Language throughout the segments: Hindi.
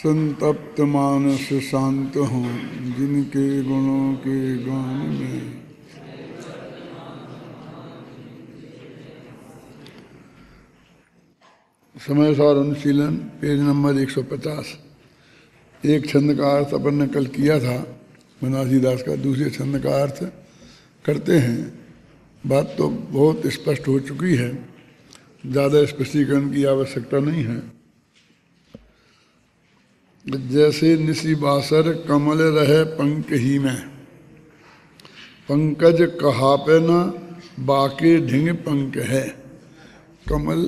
संतप्त मानस शांत हों जिनके गुणों के गान में। समय सार अनुशीलन पेज नंबर 150। एक छंद का अर्थ अपन ने कल किया था बनारसी दास का, दूसरे छंद का अर्थ करते हैं। बात तो बहुत स्पष्ट हो चुकी है, ज़्यादा स्पष्टीकरण की आवश्यकता नहीं है। जैसे निसी बासर कमल रहे पंक ही में, पंकज कहापे न बाके ढिंग पंक है। कमल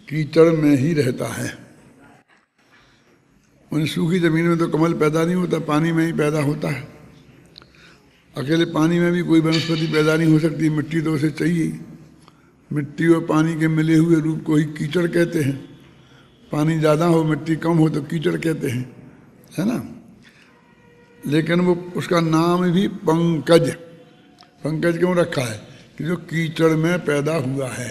कीचड़ में ही रहता है। उन सूखी जमीन में तो कमल पैदा नहीं होता, पानी में ही पैदा होता है। अकेले पानी में भी कोई वनस्पति पैदा नहीं हो सकती, मिट्टी तो उसे चाहिए। मिट्टी और पानी के मिले हुए रूप को ही कीचड़ कहते हैं। पानी ज़्यादा हो मिट्टी कम हो तो कीचड़ कहते हैं, है ना। लेकिन वो उसका नाम भी पंकज, पंकज क्यों रखा है कि जो कीचड़ में पैदा हुआ है।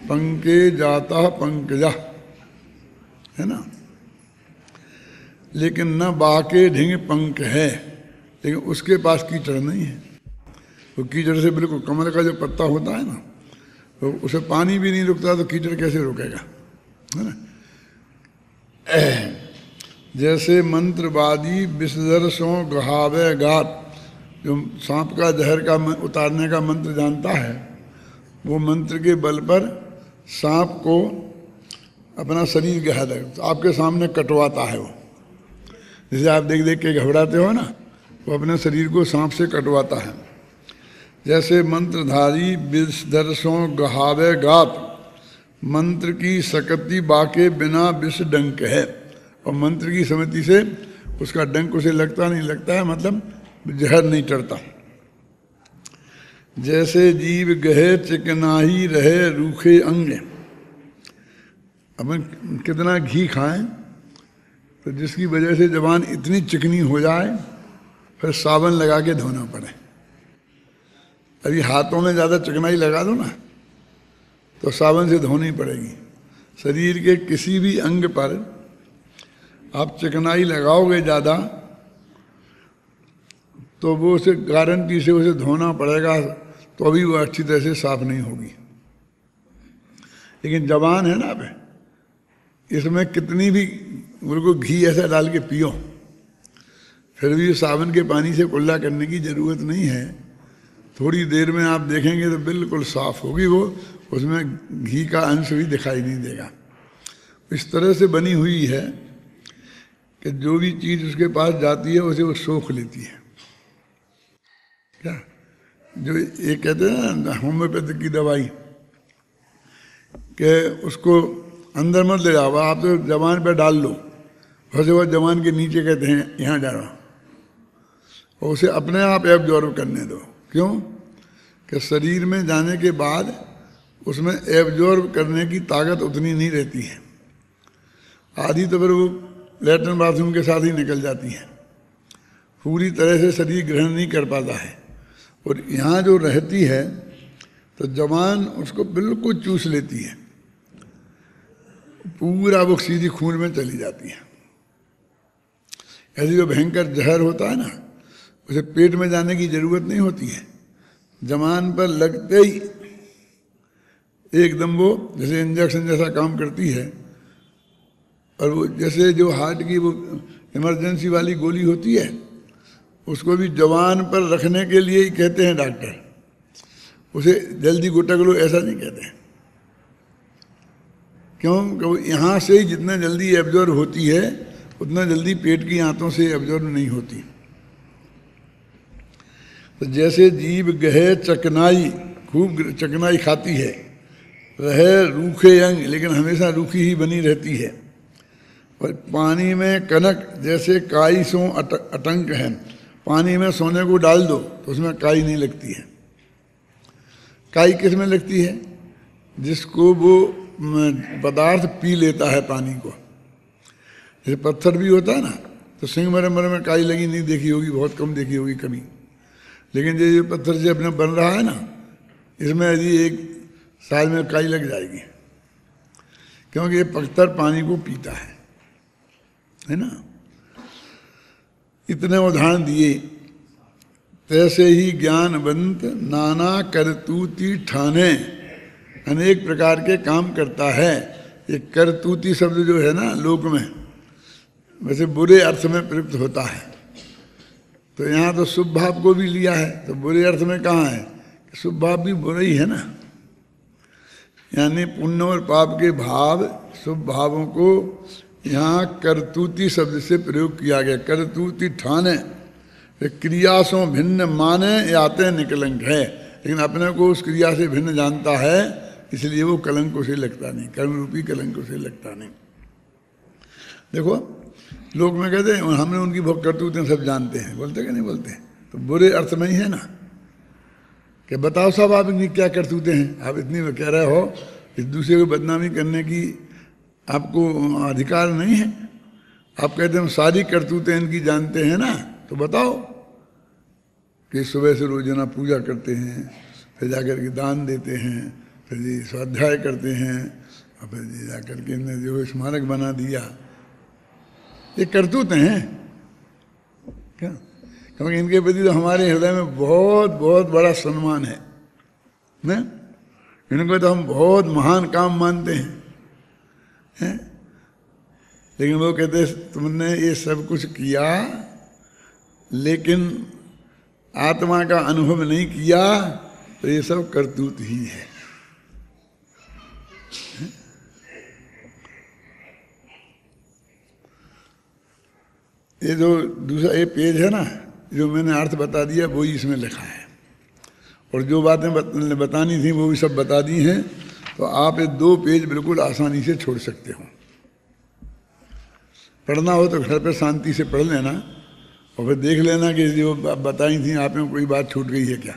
पंके जाता पंकजा, है ना। लेकिन न बाके ढिंग पंख है, लेकिन उसके पास कीचड़ नहीं है। वो कीचड़ से बिल्कुल, कमल का जो पत्ता होता है ना, तो उसे पानी भी नहीं रुकता तो कीचड़ कैसे रुकेगा, है ना। जैसे मंत्रवादी विषधर सो गहावे गात, जो सांप का जहर का उतारने का मंत्र जानता है, वो मंत्र के बल पर सांप को अपना शरीर गहा दे, तो आपके सामने कटवाता है वो। जैसे आप देख देख के घबराते हो ना, वो अपने शरीर को सांप से कटवाता है। जैसे मंत्रधारी विषधर सो गहावे गात, मंत्र की सकती बाके बिना विष डंक है। और मंत्र की समति से उसका डंक उसे लगता नहीं, लगता है मतलब जहर नहीं चढ़ता। जैसे जीव गहे चिकनाही रहे रूखे अंग, अपन कितना घी खाएं तो जिसकी वजह से जबान इतनी चिकनी हो जाए फिर साबुन लगा के धोना पड़े। अभी हाथों में ज़्यादा चिकनाई लगा दो ना तो साबुन से धोनी पड़ेगी। शरीर के किसी भी अंग पर आप चिकनाई लगाओगे ज़्यादा तो वो उसे गारंटी से उसे धोना पड़ेगा, तो अभी वो अच्छी तरह से साफ नहीं होगी। लेकिन जबान है ना, अब इसमें कितनी भी बिल्कुल घी ऐसा डाल के पियो फिर भी साबुन के पानी से कुल्ला करने की ज़रूरत नहीं है। थोड़ी देर में आप देखेंगे तो बिल्कुल साफ होगी वो, उसमें घी का अंश भी दिखाई नहीं देगा। इस तरह से बनी हुई है कि जो भी चीज़ उसके पास जाती है उसे वो सोख लेती है। क्या जो ये कहते हैं ना होम्योपैथिक की दवाई, कि उसको अंदर मत ले जाओ, आप तो जबान पे डाल लो, फंसे हुआ जबान के नीचे कहते हैं यहाँ जा रहा, और उसे अपने आप एब्जॉर्ब करने दो। क्यों कि शरीर में जाने के बाद उसमें एब्जॉर्ब करने की ताकत उतनी नहीं रहती है। आधी तो फिर वो लैट्रिन बाथरूम के साथ ही निकल जाती है, पूरी तरह से शरीर ग्रहण नहीं कर पाता है। और यहाँ जो रहती है तो जबान उसको बिल्कुल चूस लेती है, पूरा वो सीधी खून में चली जाती है। ऐसे जो भयंकर जहर होता है ना, उसे पेट में जाने की जरूरत नहीं होती है, जबान पर लगते ही एकदम वो जैसे इंजेक्शन जैसा काम करती है। और वो जैसे जो हार्ट की वो इमरजेंसी वाली गोली होती है, उसको भी जबान पर रखने के लिए ही कहते हैं डॉक्टर, उसे जल्दी गुटक लो ऐसा नहीं कहते हैं। क्यों कि यहाँ से ही जितना जल्दी एब्जॉर्ब होती है उतना जल्दी पेट की आंतों से एब्जॉर्ब नहीं होती। तो जैसे जीव गहे चकनाई, खूब चकनाई खाती है, रहे रूखे अंग, लेकिन हमेशा रूखी ही बनी रहती है। और पानी में कनक जैसे काई सो अटंक है, पानी में सोने को डाल दो तो उसमें काई नहीं लगती है। काई किस में लगती है? जिसको वो पदार्थ पी लेता है पानी को। जैसे पत्थर भी होता है ना, तो सिंगमरमर में काई लगी नहीं देखी होगी, बहुत कम देखी होगी कभी। लेकिन ये पत्थर से अपने बन रहा है ना, इसमें यदि 1 साल में काई लग जाएगी, क्योंकि ये पत्थर पानी को पीता है। है ना। इतने उदाहरण दिए। तैसे ही ज्ञानवंत नाना करतूती ठाने, अनेक प्रकार के काम करता है। ये करतूती शब्द जो है ना लोक में वैसे बुरे अर्थ में प्रयुक्त होता है, तो यहाँ तो शुभ भाव को भी लिया है, तो बुरे अर्थ में कहाँ है, शुभ भाव भी बुरा ही है ना। यानी पुण्य और पाप के भाव, शुभ भावों को यहाँ करतूती शब्द से प्रयोग किया गया। करतूती ठाने, क्रिया से भिन्न माने याते निकलंक है, लेकिन अपने को उस क्रिया से भिन्न जानता है, इसलिए वो कलंक से लगता नहीं, कर्म रूपी कलंक से लगता नहीं। देखो लोग में कहते हैं हमने उनकी बहुत करतूतें सब जानते हैं, बोलते कि नहीं बोलते, तो बुरे अर्थ में ही है ना कि बताओ साहब आप इनकी क्या करतूतें हैं, आप इतनी कह रहे हो, इस दूसरे को बदनामी करने की आपको अधिकार नहीं है। आप कहते हैं हम सारी करतूतें इनकी जानते हैं ना, तो बताओ कि सुबह से रोजाना पूजा करते हैं, फिर जाकर के दान देते हैं, फिर जी स्वाध्याय करते हैं, और फिर जी जाकर के इन्हें जो स्मारक बना दिया, ये करतूतें हैं क्या? क्योंकि इनके प्रति तो हमारे हृदय में बहुत बहुत बड़ा सम्मान है ना, इनको तो हम बहुत महान काम मानते हैं? लेकिन वो कहते तुमने ये सब कुछ किया लेकिन आत्मा का अनुभव नहीं किया, तो ये सब करतूत ही है। ये जो दूसरा ये पेज है ना, जो मैंने अर्थ बता दिया वो ही इसमें लिखा है, और जो बातें बतानी थी वो भी सब बता दी हैं। तो आप ये 2 पेज बिल्कुल आसानी से छोड़ सकते हो। पढ़ना हो तो घर पे शांति से पढ़ लेना, और फिर देख लेना कि जो बताई थी आप में कोई बात छूट गई है क्या।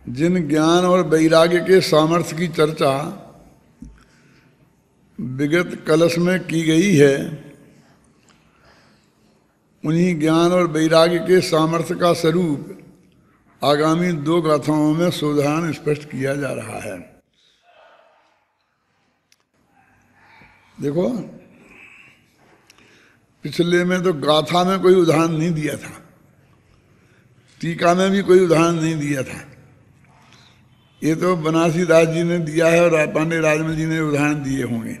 जिन ज्ञान और वैराग्य के सामर्थ्य की चर्चा विगत कलश में की गई है, उन्हीं ज्ञान और वैराग्य के सामर्थ्य का स्वरूप आगामी 2 गाथाओं में सोधान स्पष्ट किया जा रहा है। देखो पिछले में तो गाथा में कोई उदाहरण नहीं दिया था, टीका में भी कोई उदाहरण नहीं दिया था, ये तो बनारसी दास जी ने दिया है और पांडे राजमल जी ने उदाहरण दिए होंगे।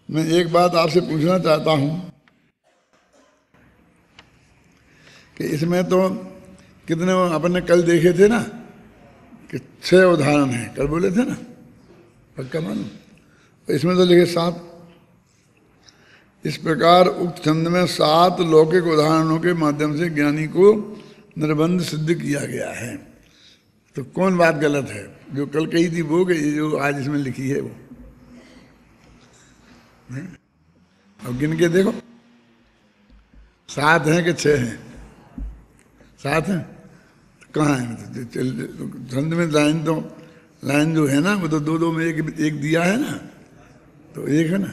मैं एक बात आपसे पूछना चाहता हूं कि इसमें तो कितने अपन ने कल देखे थे ना कि 6 उदाहरण हैं, कल बोले थे ना, पक्का मालूम, इसमें तो लिखे 7। इस प्रकार उक्त छंद में 7 लौकिक उदाहरणों के माध्यम से ज्ञानी को निर्बंध सिद्ध किया गया है। तो कौन बात गलत है, जो कल कही थी वो कि जो आज इसमें लिखी है वो? अब गिन के देखो 7 हैं कि 6 हैं? 7 हैं। कहाँ है छंद में? लाइन जो है ना वो तो 2-2 में एक दिया है ना, तो एक है ना।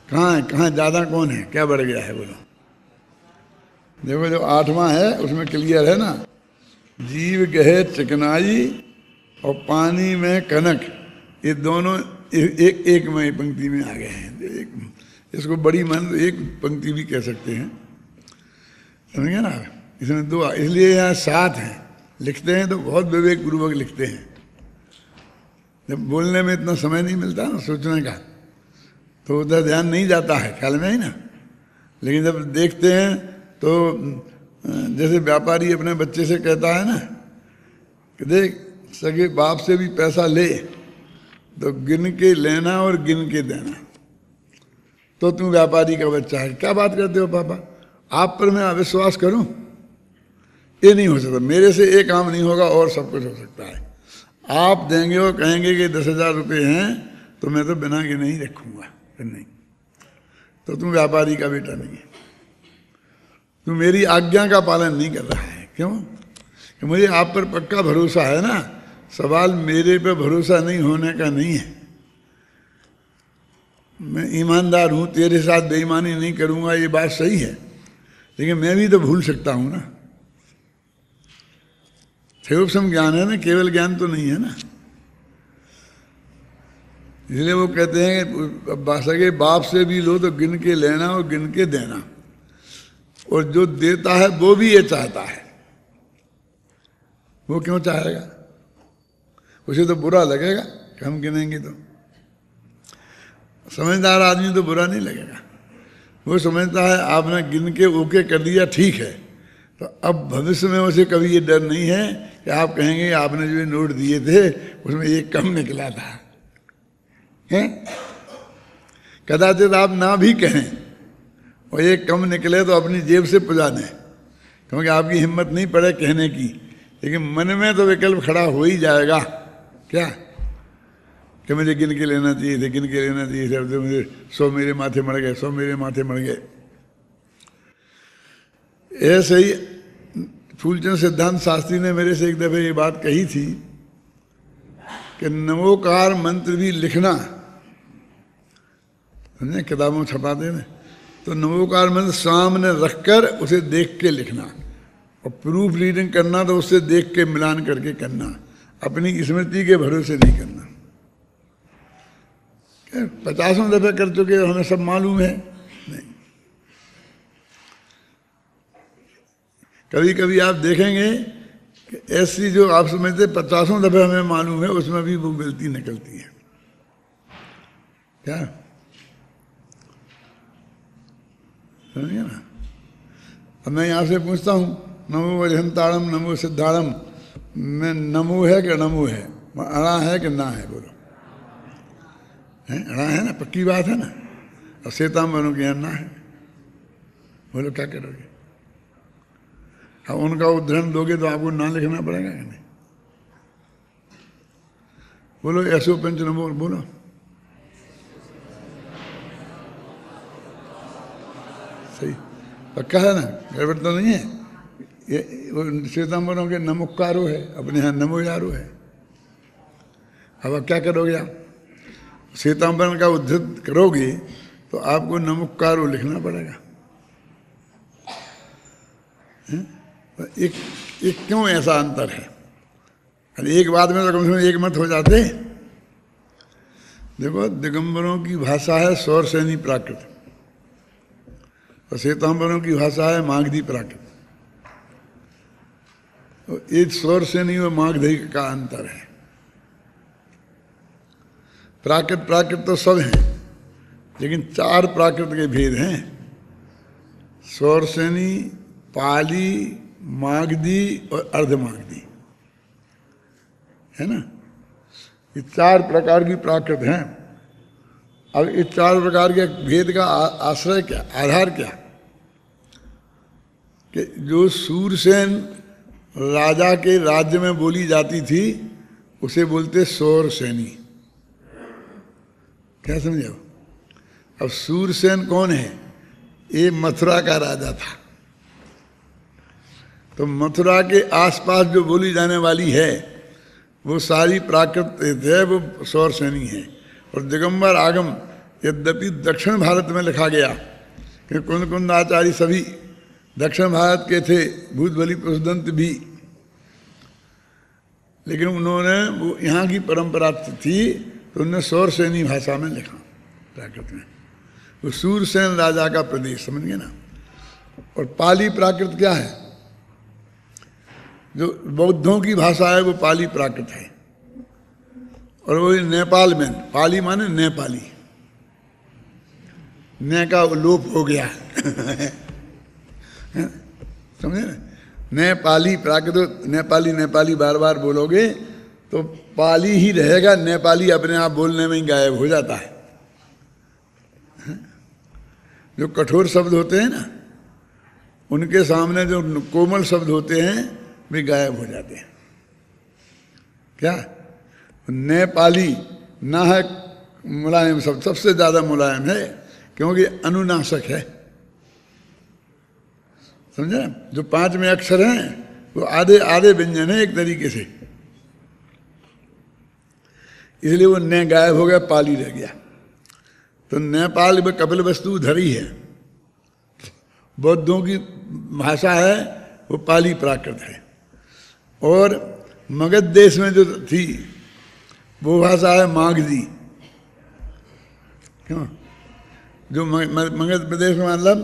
कहाँ है, कहाँ ज़्यादा कौन है, क्या बढ़ गया है बोलो? देखो जो 8वां है उसमें क्लियर है ना, जीव गहे चिकनाई और पानी में कनक, ये दोनों एक में पंक्ति में आ गए हैं। इसको बड़ी मान एक पंक्ति भी कह सकते हैं, समझे ना। इसमें 2, इसलिए यहाँ 7 हैं। लिखते हैं तो बहुत विवेक पूर्वक लिखते हैं, जब बोलने में इतना समय नहीं मिलता ना सोचने का, तो उधर ध्यान नहीं जाता है, ख्याल में ही ना। लेकिन जब देखते हैं तो जैसे व्यापारी अपने बच्चे से कहता है ना कि देख सगे बाप से भी पैसा ले तो गिन के लेना और गिन के देना, तो तू व्यापारी का बच्चा है। क्या बात करते हो पापा, आप पर मैं अविश्वास करूं? ये नहीं हो सकता, मेरे से एक काम नहीं होगा और सब कुछ हो सकता है। आप देंगे और कहेंगे कि 10,000 रुपये हैं तो मैं तो बिना के नहीं रखूंगा, फिर नहीं, तो तू व्यापारी का बेटा नहीं है, तू मेरी आज्ञा का पालन नहीं कर रहा है। क्यों? कि मुझे आप पर पक्का भरोसा है ना। सवाल मेरे पे भरोसा नहीं होने का नहीं है, मैं ईमानदार हूं, तेरे साथ बेईमानी नहीं करूंगा, ये बात सही है, लेकिन मैं भी तो भूल सकता हूं ना। थेयोपसम ज्ञान है ना, केवल ज्ञान तो नहीं है ना। इसलिए वो कहते हैं कि सगे बाप से भी लो तो गिन के लेना और गिन के देना, और जो देता है वो भी ये चाहता है। वो क्यों चाहेगा? उसे तो बुरा लगेगा कि हम गिनेंगे तो। समझदार आदमी तो बुरा नहीं लगेगा, वो समझता है आपने गिन के ओके कर दिया, ठीक है, तो अब भविष्य में उसे कभी ये डर नहीं है कि आप कहेंगे आपने जो नोट दिए थे उसमें एक कम निकला था, हैं? कदाचित आप ना भी कहें और एक कम निकले तो अपनी जेब से पुजा दें, क्योंकि आपकी हिम्मत नहीं पड़े कहने की, लेकिन मन में तो विकल्प खड़ा हो ही जाएगा क्या कि मुझे गिन के लेना चाहिए थे, गिन के लेना चाहिए थे, तो मुझे 100 मेरे माथे मर गए, 100 मेरे माथे मर गए। ऐसे ही फूलचंद सिद्धांत शास्त्री ने मेरे से एक दफे ये बात कही थी कि नमोकार मंत्र भी लिखना, समझे, किताबों छपाते हैं, तो नमोकार मंत्र सामने रखकर उसे देख के लिखना, और प्रूफ रीडिंग करना तो उससे देख के मिलान करके करना, अपनी स्मृति के भरोसे नहीं करना। 50 दफे कर चुके हमें सब मालूम है, नहीं। कभी कभी आप देखेंगे कि ऐसी जो आप समझते 50 दफे हमें मालूम है, उसमें भी वो गलती निकलती है। क्या समझिए ना? अब मैं यहाँ से पूछता हूँ नमो वजहंताड़म नमो सिद्धाड़म, में नमो है कि नमो है, अड़ा है कि ना है? बोलो, है? अड़ा है ना, पक्की बात है ना। और श्वेतांबरों के यहाँ ना है, बोलो क्या करोगे? अब उनका उदाहरण दोगे तो आपको ना लिखना पड़ेगा कि नहीं? बोलो ऐसो पंच नमो, बोलो सही, पक्का है ना, गड़बड़ तो नहीं है। ये श्वेतांबरों के नमोकारो है, अपने यहाँ नमो यारो है। अब क्या करोगे आप? श्वेतांबरन का उद्धृत करोगे तो आपको नमोकारो लिखना पड़ेगा। एक क्यों ऐसा अंतर है? अरे एक बात में तो कम से कम एक मत हो जाते। देखो, दिगंबरों की भाषा है सौरसेनी प्राकृत, और श्वेतांबरों की भाषा है मागधी प्राकृत। तो एक सौरसेनी और मागधी का अंतर है। प्राकृत प्राकृत तो सब हैं, लेकिन 4 प्राकृत के भेद हैं, सौरसेनी, पाली, मागधी और अर्धमागधी, है ना? ये 4 प्रकार की प्राकृत हैं। अब इस 4 प्रकार के भेद का आश्रय क्या, आधार क्या? कि जो सूरसेन राजा के राज्य में बोली जाती थी उसे बोलते सौरसेनी। क्या समझे? अब सूरसेन कौन है? ये मथुरा का राजा था, तो मथुरा के आसपास जो बोली जाने वाली है वो सारी प्राकृत है, वो सौरसेनी है। और दिगंबर आगम यद्यपि दक्षिण भारत में लिखा गया कि कुंद कुंद आचार्य सभी दक्षिण भारत के थे, भूतबली पुरुषदंत भी, लेकिन उन्होंने वो यहाँ की परंपरा थी तो उन्होंने सौरसेनी भाषा में लिखा प्राकृत में। वो सूरसेन राजा का प्रदेश, समझ गए ना? और पाली प्राकृत क्या है? जो बौद्धों की भाषा है वो पाली प्राकृत है, और वो नेपाल में, पाली माने नेपाली, ने का लोप हो गया समझे ना? नेपाली प्राकृत, नेपाली नेपाली बार बार बोलोगे तो पाली ही रहेगा, नेपाली अपने आप बोलने में ही गायब हो जाता है। जो कठोर शब्द होते हैं ना, उनके सामने जो कोमल शब्द होते हैं वे गायब हो जाते हैं। क्या? नेपाली ना है मुलायम शब्द, सबसे ज्यादा मुलायम है, क्योंकि अनुनाशक है, समझे ना? जो 5 में अक्षर हैं वो आधे आधे व्यंजन है एक तरीके से, इसलिए वो न गायब हो गया, पाली रह गया। तो नेपाल में कपिल वस्तु धरी है, बौद्धों की भाषा है वो पाली प्राकृत है। और मगध देश में जो थी वो भाषा है मागधी, क्यों? जो मध्य प्रदेश में मतलब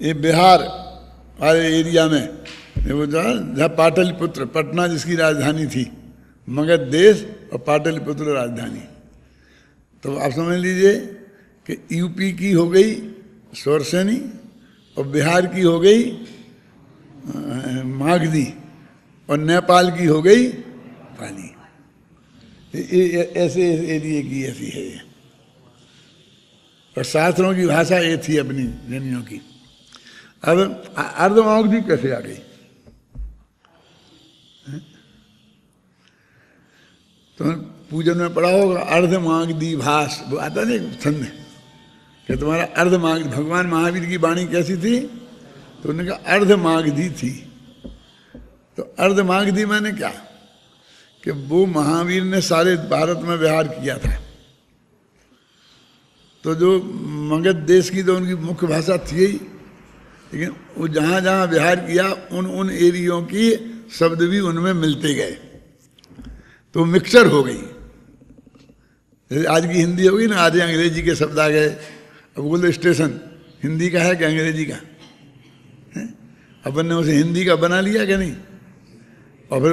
ये बिहार वाले एरिया में वो जहाँ पाटलिपुत्र, पटना जिसकी राजधानी थी, मगध देश और पाटलिपुत्र राजधानी। तो आप समझ लीजिए कि यूपी की हो गई सोरसेनी और बिहार की हो गई मागधी और नेपाल की हो गई पाली। ऐसे एरिए की ऐसी है ये। और शास्त्रों की भाषा ये थी अपनी जनियों की। अब अर्धमागधी कैसे आ गई? तो पूजन में पढ़ा होगा अर्धमागधी भाष, वो आता नहीं छंद कि तुम्हारा अर्धमागधी। भगवान महावीर की वाणी कैसी थी? तो उन्होंने कहा अर्धमागधी थी। तो अर्धमागधी माने क्या कि वो महावीर ने सारे भारत में विहार किया था। तो जो मगध देश की तो उनकी मुख्य भाषा थी ही, लेकिन वो जहाँ जहाँ विहार किया उन एरियो की शब्द भी उनमें मिलते गए, तो मिक्सचर हो गई। जैसे आज की हिंदी होगी ना, आज अंग्रेजी के शब्द आ गए। अब बोलो स्टेशन हिंदी का है कि अंग्रेजी का है? अपन ने उसे हिंदी का बना लिया कि नहीं? और फिर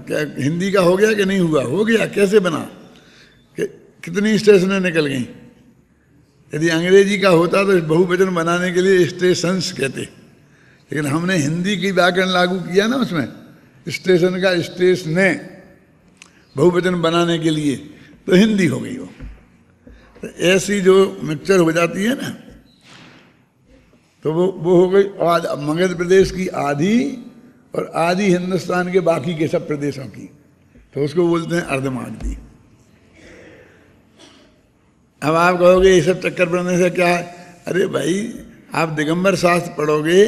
क्या हिंदी का हो गया कि नहीं हुआ? हो गया। कैसे बना? कि कितनी स्टेशनें निकल गई। यदि अंग्रेजी का होता तो बहुवचन बनाने के लिए स्टेशंस कहते, लेकिन हमने हिंदी की व्याकरण लागू किया ना उसमें, स्टेशन का स्टेशने बहुवचन बनाने के लिए, तो हिंदी हो गई वो। तो ऐसी जो मिक्सचर हो जाती है ना, तो वो हो गई मगध प्रदेश की आधी और आधी हिंदुस्तान के बाकी के सब प्रदेशों की। तो उसको बोलते हैं अर्धमागधी। अब आप कहोगे ये सब चक्कर पड़ने से क्या है? अरे भाई, आप दिगंबर शास्त्र पढ़ोगे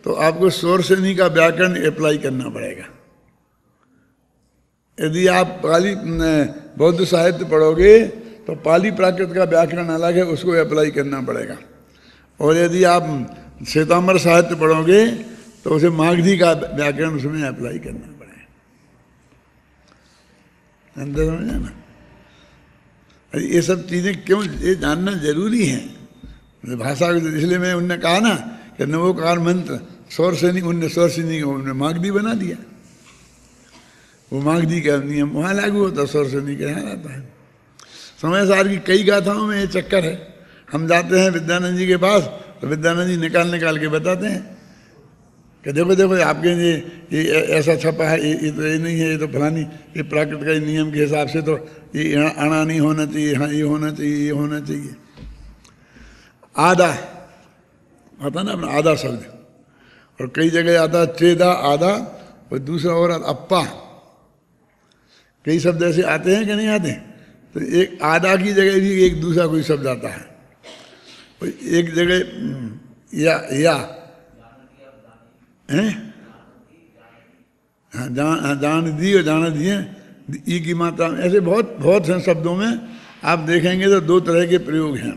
तो आपको सोरसेनी का व्याकरण अप्लाई करना पड़ेगा। यदि आप पाली बौद्ध साहित्य पढ़ोगे तो पाली प्राकृत का व्याकरण अलग है, उसको अप्लाई करना पड़ेगा। और यदि आप श्वेतांबर साहित्य पढ़ोगे तो उसे मागधी का व्याकरण उसमें अप्लाई करना पड़ेगा। अंदर समझे ना? ये सब चीज़ें क्यों ये जानना जरूरी है भाषा। इसलिए मैं उनने कहा ना कि नवोकार मंत्र सोरसेनी, उनने सोरसेनी को उन्होंने मागधी बना दिया। वो मागधी का नियम वहाँ लागू होता, सोरसेनी के यहाँ आता है। समय सार की कई गाथाओं में ये चक्कर है। हम जाते हैं विद्यानंद जी के पास तो विद्यानंद जी निकाल के बताते हैं कि देखो देखो आपके ये ऐसा छपा है, ये तो ये नहीं है, ये तो फलानी, ये प्राकृत का नियम के हिसाब से तो ये अणा नहीं होना चाहिए, हाँ ये होना चाहिए, ये होना चाहिए। आधा आता ना अपना आधा शब्द, और कई जगह आता है चेदा आधा, और दूसरा और अप्पा। कई शब्द ऐसे आते हैं कि नहीं आते? तो एक आधा की जगह भी एक दूसरा कोई शब्द आता है। और एक जगह या हैं, हाँ जान दी और जान दिए, ई की मात्रा में। ऐसे बहुत से शब्दों में आप देखेंगे तो दो तरह के प्रयोग हैं।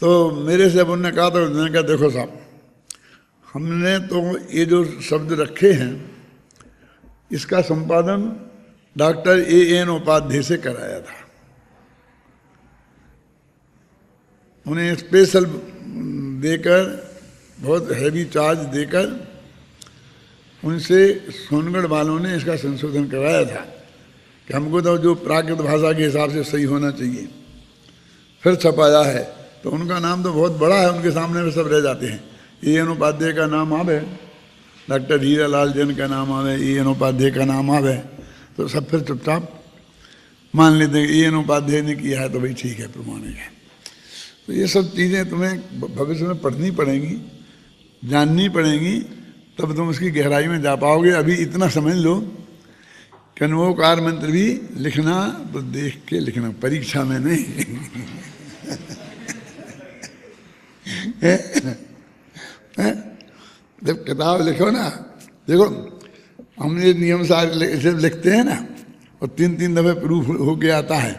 तो मेरे से अब उन्होंने कहा, तो उन्होंने कहा देखो साहब, हमने तो ये जो शब्द रखे हैं इसका संपादन डॉक्टर A.N. उपाध्याय से कराया था। उन्हें स्पेशल देकर, बहुत हैवी चार्ज देकर उनसे सोनगढ़ वालों ने इसका संशोधन कराया था कि हमको तो जो प्राकृत भाषा के हिसाब से सही होना चाहिए। फिर छपाया है तो उनका नाम तो बहुत बड़ा है, उनके सामने में सब रह जाते हैं। A.N. उपाध्याय का नाम आवे, डॉक्टर हीरालाल जैन का नाम आवे, A.N. उपाध्याय का नाम आवे, तो सब फिर चुपचाप मान लेते हैं A.N. उपाध्याय ने किया है तो भाई ठीक है, प्रमाणिक है। तो ये सब चीज़ें तुम्हें भविष्य में पढ़नी पड़ेंगी, जाननी पड़ेंगी, तब तुम उसकी गहराई में जा पाओगे। अभी इतना समझ लो कि नवोकार मंत्र भी लिखना तो देख के लिखना, परीक्षा में नहीं। जब किताब लिखो ना, देखो हम ये नियम सारे सिर्फ लिखते हैं ना, और 3 दफ़े प्रूफ होके आता है,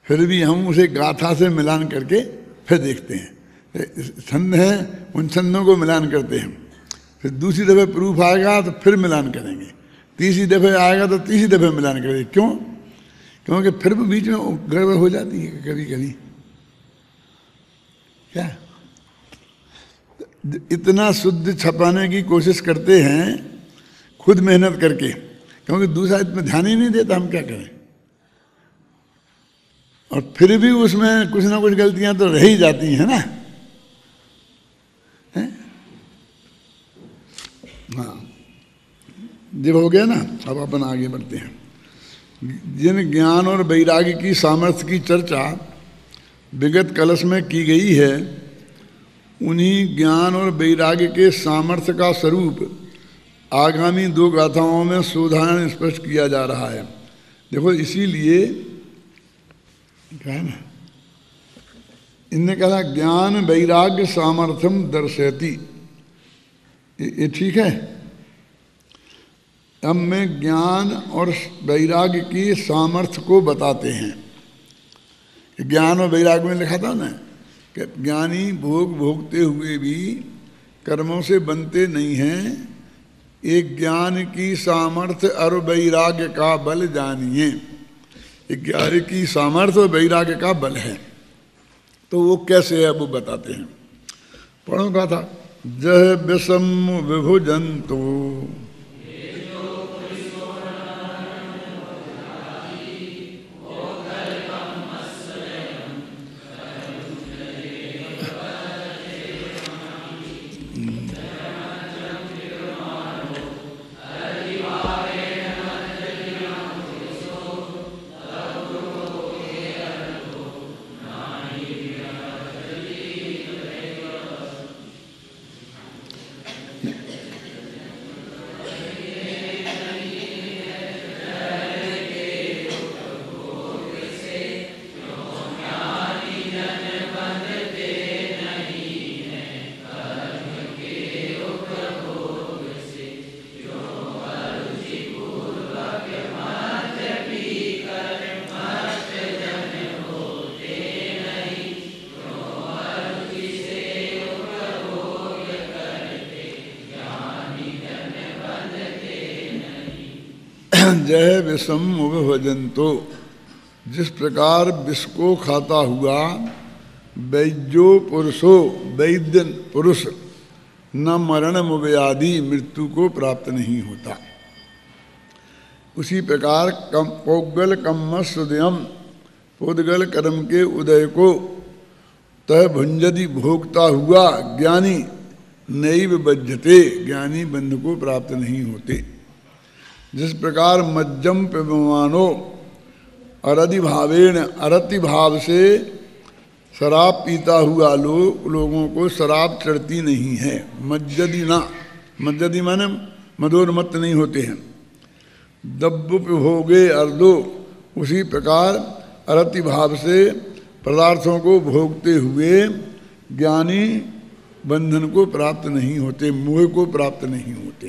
फिर भी हम उसे गाथा से मिलान करके फिर देखते हैं। छंद हैं, उन छंदों को मिलान करते हैं, फिर दूसरी दफ़े प्रूफ आएगा तो फिर मिलान करेंगे, तीसरी दफ़े आएगा तो तीसरी दफ़े मिलान करेंगे। क्यों? क्योंकि फिर भी बीच में गड़बड़ हो जाती है कभी कभी। क्या इतना शुद्ध छपाने की कोशिश करते हैं खुद मेहनत करके, क्योंकि दूसरा इसमें ध्यान ही नहीं देता, हम क्या करें। और फिर भी उसमें कुछ ना कुछ गलतियां तो रह ही जाती हैं ना। हाँ, जब हो गया ना, अब अपन आगे बढ़ते हैं। जिन ज्ञान और वैराग्य की सामर्थ्य की चर्चा विगत कलश में की गई है, उन्हीं ज्ञान और वैराग्य के सामर्थ्य का स्वरूप आगामी 2 गाथाओं में सुधारण स्पष्ट किया जा रहा है। देखो, इसीलिए क्या है ना, इनने कहा ज्ञान वैराग्य सामर्थ्यम दर्शयति, ये ठीक है। अब में ज्ञान और वैराग्य की सामर्थ्य को बताते हैं। ज्ञान और वैराग्य में लिखा था ना कि ज्ञानी भोग भोगते हुए भी कर्मों से बनते नहीं हैं, एक ज्ञान की सामर्थ्य और वैराग्य का बल जानिए। ज्ञान की सामर्थ्य और वैराग्य का बल है, तो वो कैसे है वो बताते हैं। पढ़ो कहा था, जह विषम विभुजंतो जय विषम भजंतो, जिस प्रकार विष को खाता हुआ वैद्यो पुरुषो वैद्य पुरुष न मरण व्याधि मृत्यु को प्राप्त नहीं होता, उसी प्रकार पौगल कम्मस्वदयम पोदगल कर्म के उदय को तह भुंजदि भोगता हुआ ज्ञानी नैव बध्यते, ज्ञानी बंध को प्राप्त नहीं होते। जिस प्रकार मज्जम पिबमानो अरधि भावेण, अरति भाव से शराब पीता हुआ लोगों को शराब चढ़ती नहीं है। मज्जदि ना, मज्जदि माने मदोन्मत्त नहीं होते हैं। दब्बुप भोगे अर्दो, उसी प्रकार अरति भाव से पदार्थों को भोगते हुए ज्ञानी बंधन को प्राप्त नहीं होते, मोह को प्राप्त नहीं होते।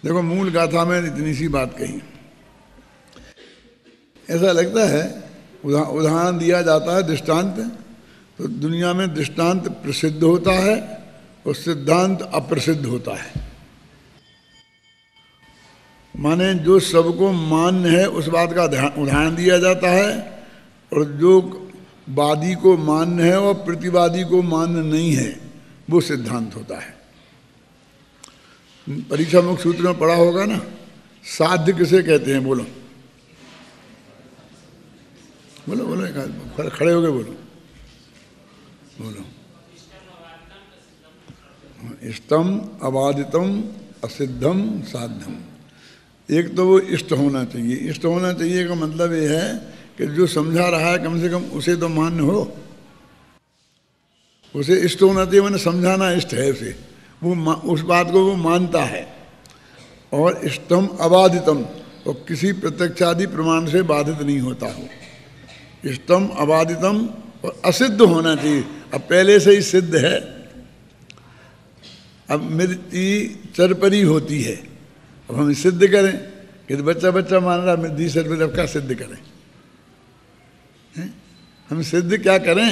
देखो, मूल गाथा में इतनी सी बात कही। ऐसा लगता है उदाहरण दिया जाता है, दृष्टांत, तो दुनिया में दृष्टांत प्रसिद्ध होता है और सिद्धांत अप्रसिद्ध होता है। माने जो सबको मान्य है उस बात का उदाहरण दिया जाता है, और जो वादी को मान्य है और प्रतिवादी को मान्य नहीं है वो सिद्धांत होता है। परीक्षा मुख्य सूत्र में पढ़ा होगा ना, साध्य किसे कहते हैं? बोलो बोलो बोलो, खड़े हो गए बोलो बोलो। इष्टम अबाधितम असिद्धम साध्यम। एक तो वो इष्ट होना चाहिए। इष्ट होना चाहिए का मतलब ये है कि जो समझा रहा है कम से कम उसे तो मान्य हो, उसे इष्ट होना चाहिए, मैंने समझाना इष्ट है उसे, वो उस बात को वो मानता है। और इष्टम अबाधितम, और किसी प्रत्यक्षादि प्रमाण से बाधित नहीं होता हो। इष्टम अबाधितम और असिद्ध होना चाहिए। अब पहले से ही सिद्ध है, अब मिर्ची चरपरी होती है, अब हम सिद्ध करें कि बच्चा बच्चा मान रहा मिर्ची चरपरी, अब क्या सिद्ध करें? हम सिद्ध क्या करें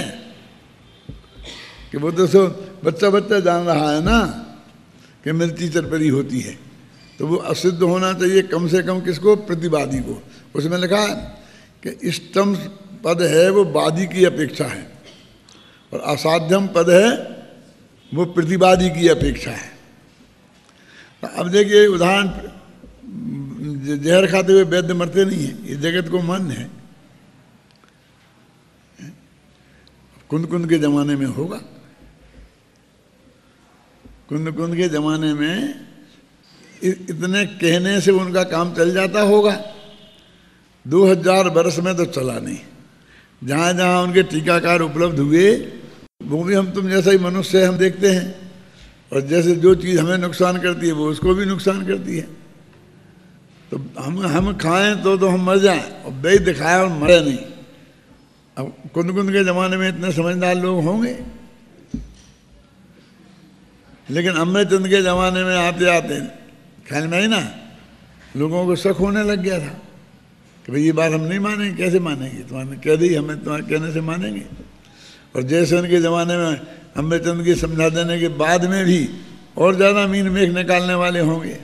कि वो तो सो बच्चा बच्चा जान रहा है ना कि मिर्ची चरपरी होती है, तो वो असिद्ध होना चाहिए कम से कम किसको? प्रतिवादी को। उसमें लिखा है कि इष्टम पद है वो वादी की अपेक्षा है और असाध्यम पद है वो प्रतिवादी की अपेक्षा है। तो अब देखिए उदाहरण, जहर खाते हुए वैद्य मरते नहीं है, ये जगत को मन है। कुंद कुंद के जमाने में होगा, कुंद कुंद के जमाने में इतने कहने से उनका काम चल जाता होगा। 2000 वर्ष में तो चला नहीं। जहाँ जहाँ उनके टीकाकार उपलब्ध हुए वो भी हम तुम जैसा ही मनुष्य हम देखते हैं, और जैसे जो चीज़ हमें नुकसान करती है वो उसको भी नुकसान करती है। तो हम खाएं तो हम मर जाएं, और वैद्य खाए और मरे नहीं। अब कुंद कुंद के ज़माने में इतने समझदार लोग होंगे, लेकिन अमृतचंद के ज़माने में आते आते ख्याल में ही ना लोगों को शक होने लग गया था कि भाई ये बात हम नहीं मानेंगे। कैसे मानेंगे? तुम्हारे कह दी, हमें तुम्हारे कहने से मानेंगे। और जैसे उनके ज़माने में अमृतचंद की समझा देने के बाद में भी और ज़्यादा मीन मेख निकालने वाले होंगे।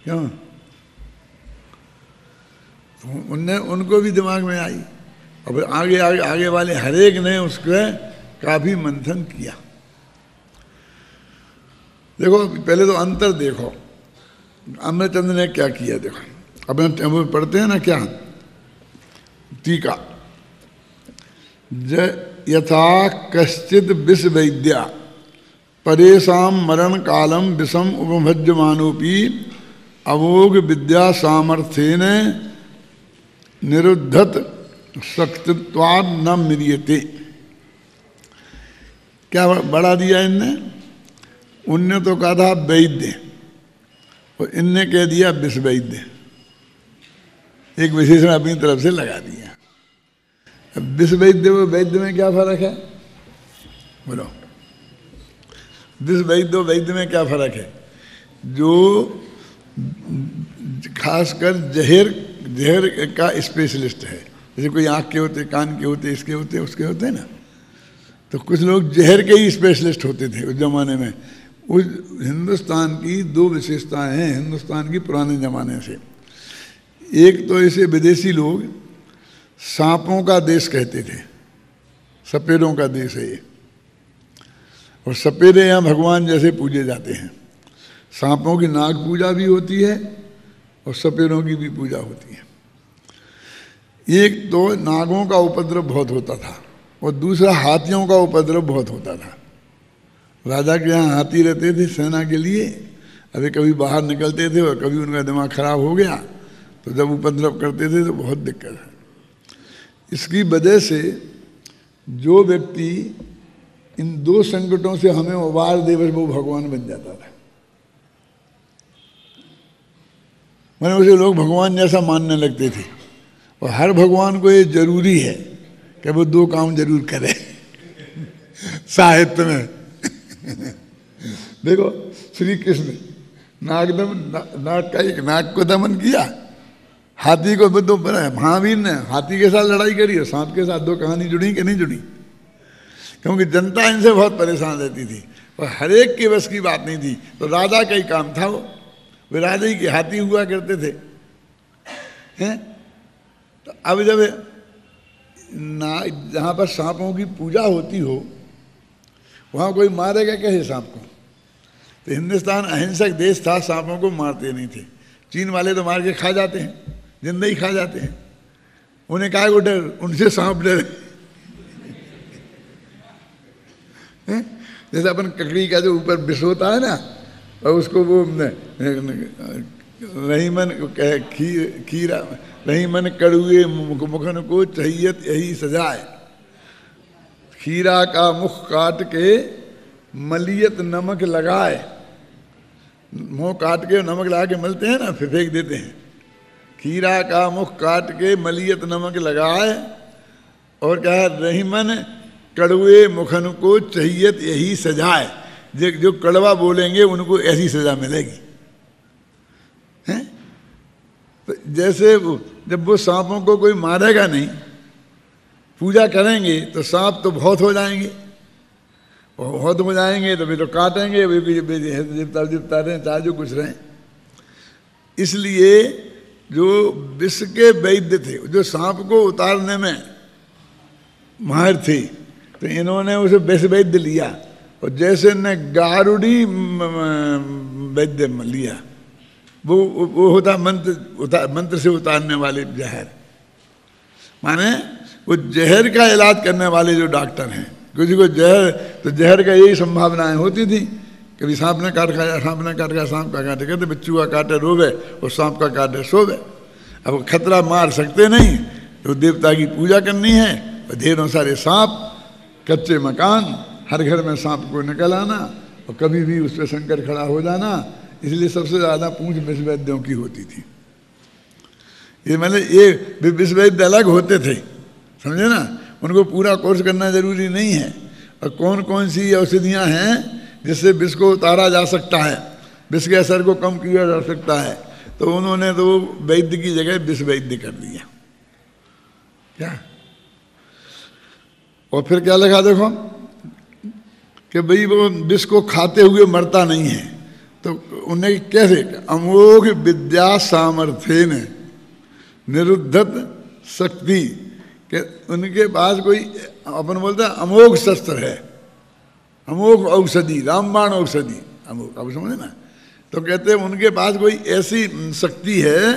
क्यों? तो उनको भी दिमाग में आई, और फिर आगे आगे आगे वाले हरेक ने उसके काफ़ी मंथन किया। देखो पहले तो अंतर देखो, अमृतचंद ने क्या किया देखो। अब हम पढ़ते हैं ना क्या, टीका, यथा कश्चित विष वैद्या परेशान मरण कालम विषम उपभज्यमानोपि अवोग विद्या सामर्थ्येन निरुद्धत शक्तित्वाद न मिर्यते। क्या बढ़ा दिया इनने? उनने तो कहा था वैद्य, और इनने कह दिया विष वैद्य। एक विशेषण अपनी तरफ से लगा दिया। अब विष वैद्य व वैद्य में क्या फर्क है? बोलो, विष वैद्य वैद्य में क्या फर्क है? जो खासकर जहर का स्पेशलिस्ट है, जैसे कोई आँख के होते, कान के होते, इसके होते, उसके होते ना, तो कुछ लोग जहर के ही स्पेशलिस्ट होते थे उस जमाने में। उस हिंदुस्तान की दो विशेषताएं हैं हिंदुस्तान की पुराने ज़माने से। एक तो ऐसे विदेशी लोग सांपों का देश कहते थे, सपेरों का देश है ये, और सपेरे यहाँ भगवान जैसे पूजे जाते हैं। सांपों की नाग पूजा भी होती है और सपेरों की भी पूजा होती है। एक तो नागों का उपद्रव बहुत होता था, और दूसरा हाथियों का उपद्रव बहुत होता था। राजा के यहाँ हाथी रहते थे सेना के लिए, अभी कभी बाहर निकलते थे और कभी उनका दिमाग खराब हो गया तो जब उपद्रव करते थे तो बहुत दिक्कत है। इसकी वजह से जो व्यक्ति इन दो संकटों से हमें उबार दे बस वो भगवान बन जाता था। मैंने उसे लोग भगवान जैसा मानने लगते थे, और हर भगवान को ये जरूरी है कि वो दो काम जरूर करे साहित्य में। देखो श्री कृष्ण नाग को दमन किया, हाथी को बुद्धो बनाया। महावीर ने हाथी के साथ लड़ाई करी और सांप के साथ। दो कहानी जुड़ी कि नहीं जुड़ी? क्योंकि जनता इनसे बहुत परेशान रहती थी और हर एक के बस की बात नहीं थी। तो राजा का ही काम था, वो राजा ही के हाथी हुआ करते थे हैं। तो अब जब जहाँ पर सांपों की पूजा होती हो वहाँ कोई मारेगा कैसे सांप को? तो हिंदुस्तान अहिंसक देश था, सांपों को मारते नहीं थे। चीन वाले तो मार के खा जाते हैं, जिंदा ही खा जाते हैं। उन्हें कहा को डर, उनसे सांप डरे। जैसे अपन ककड़ी का जो ऊपर विष होता है ना, और उसको वो रहीमन खीरा रहीमन कड़ुए मुखन को चाहियत यही सजाए। खीरा का मुख काट के मलियत नमक लगाए। मुंह काट के नमक लगा के मलते हैं ना, फिर फेंक देते हैं। खीरा का मुख काट के मलियत नमक लगाए, और क्या रहीमन कड़वे मुखन को चाहियत यही सजाए। जो कड़वा बोलेंगे उनको ऐसी सजा मिलेगी। हैं? तो जैसे जब वो सांपों को कोई मारेगा नहीं, पूजा करेंगे तो सांप तो बहुत हो जाएंगे, और बहुत हो जाएंगे तो वे तो काटेंगे, वे भी जिपता रहे चाहे जो कुछ रहें। इसलिए जो विष के वैद्य थे, जो सांप को उतारने में माहिर थे, तो इन्होंने उसे विष वैद्य लिया, और जैसे ने गारुड़ी वैद्य लिया, वो होता मंत्र से उतारने वाले जहर, माने वो जहर का इलाज करने वाले जो डॉक्टर हैं। किसी को जहर, तो जहर का यही संभावनाएं होती थी, कभी सांप ने काट खाया, सांप ने काट खाया, सांप का काटे, कहते बच्चू का काटे रोवे और सांप का काटे सोवे। अब खतरा मार सकते नहीं, तो देवता की पूजा करनी है, और ढेरों सारे सांप, कच्चे मकान, हर घर में सांप को निकल आना, और कभी भी उस पर संकट खड़ा हो जाना, इसलिए सबसे ज़्यादा पूंछ विष वैद्यों की होती थी। ये मतलब ये विष वैद्य अलग होते थे, समझे ना, उनको पूरा कोर्स करना जरूरी नहीं है। और कौन कौन सी औषधियाँ हैं जिससे विष को उतारा जा सकता है, विष के असर को कम किया जा सकता है, तो उन्होंने तो वैद्य की जगह विष वैद्य कर दिया क्या। और फिर क्या लिखा देखो कि भाई वो विष को खाते हुए मरता नहीं है, तो उन्हें कैसे, अमोघ विद्या सामर्थ्य ने निरुद्धत शक्ति, कि उनके पास कोई, अपन बोलते हैं अमोघ शस्त्र है, अमोघ औषधि, रामबाण औषधि, अमोघ, अब समझे ना। तो कहते हैं उनके पास कोई ऐसी शक्ति है,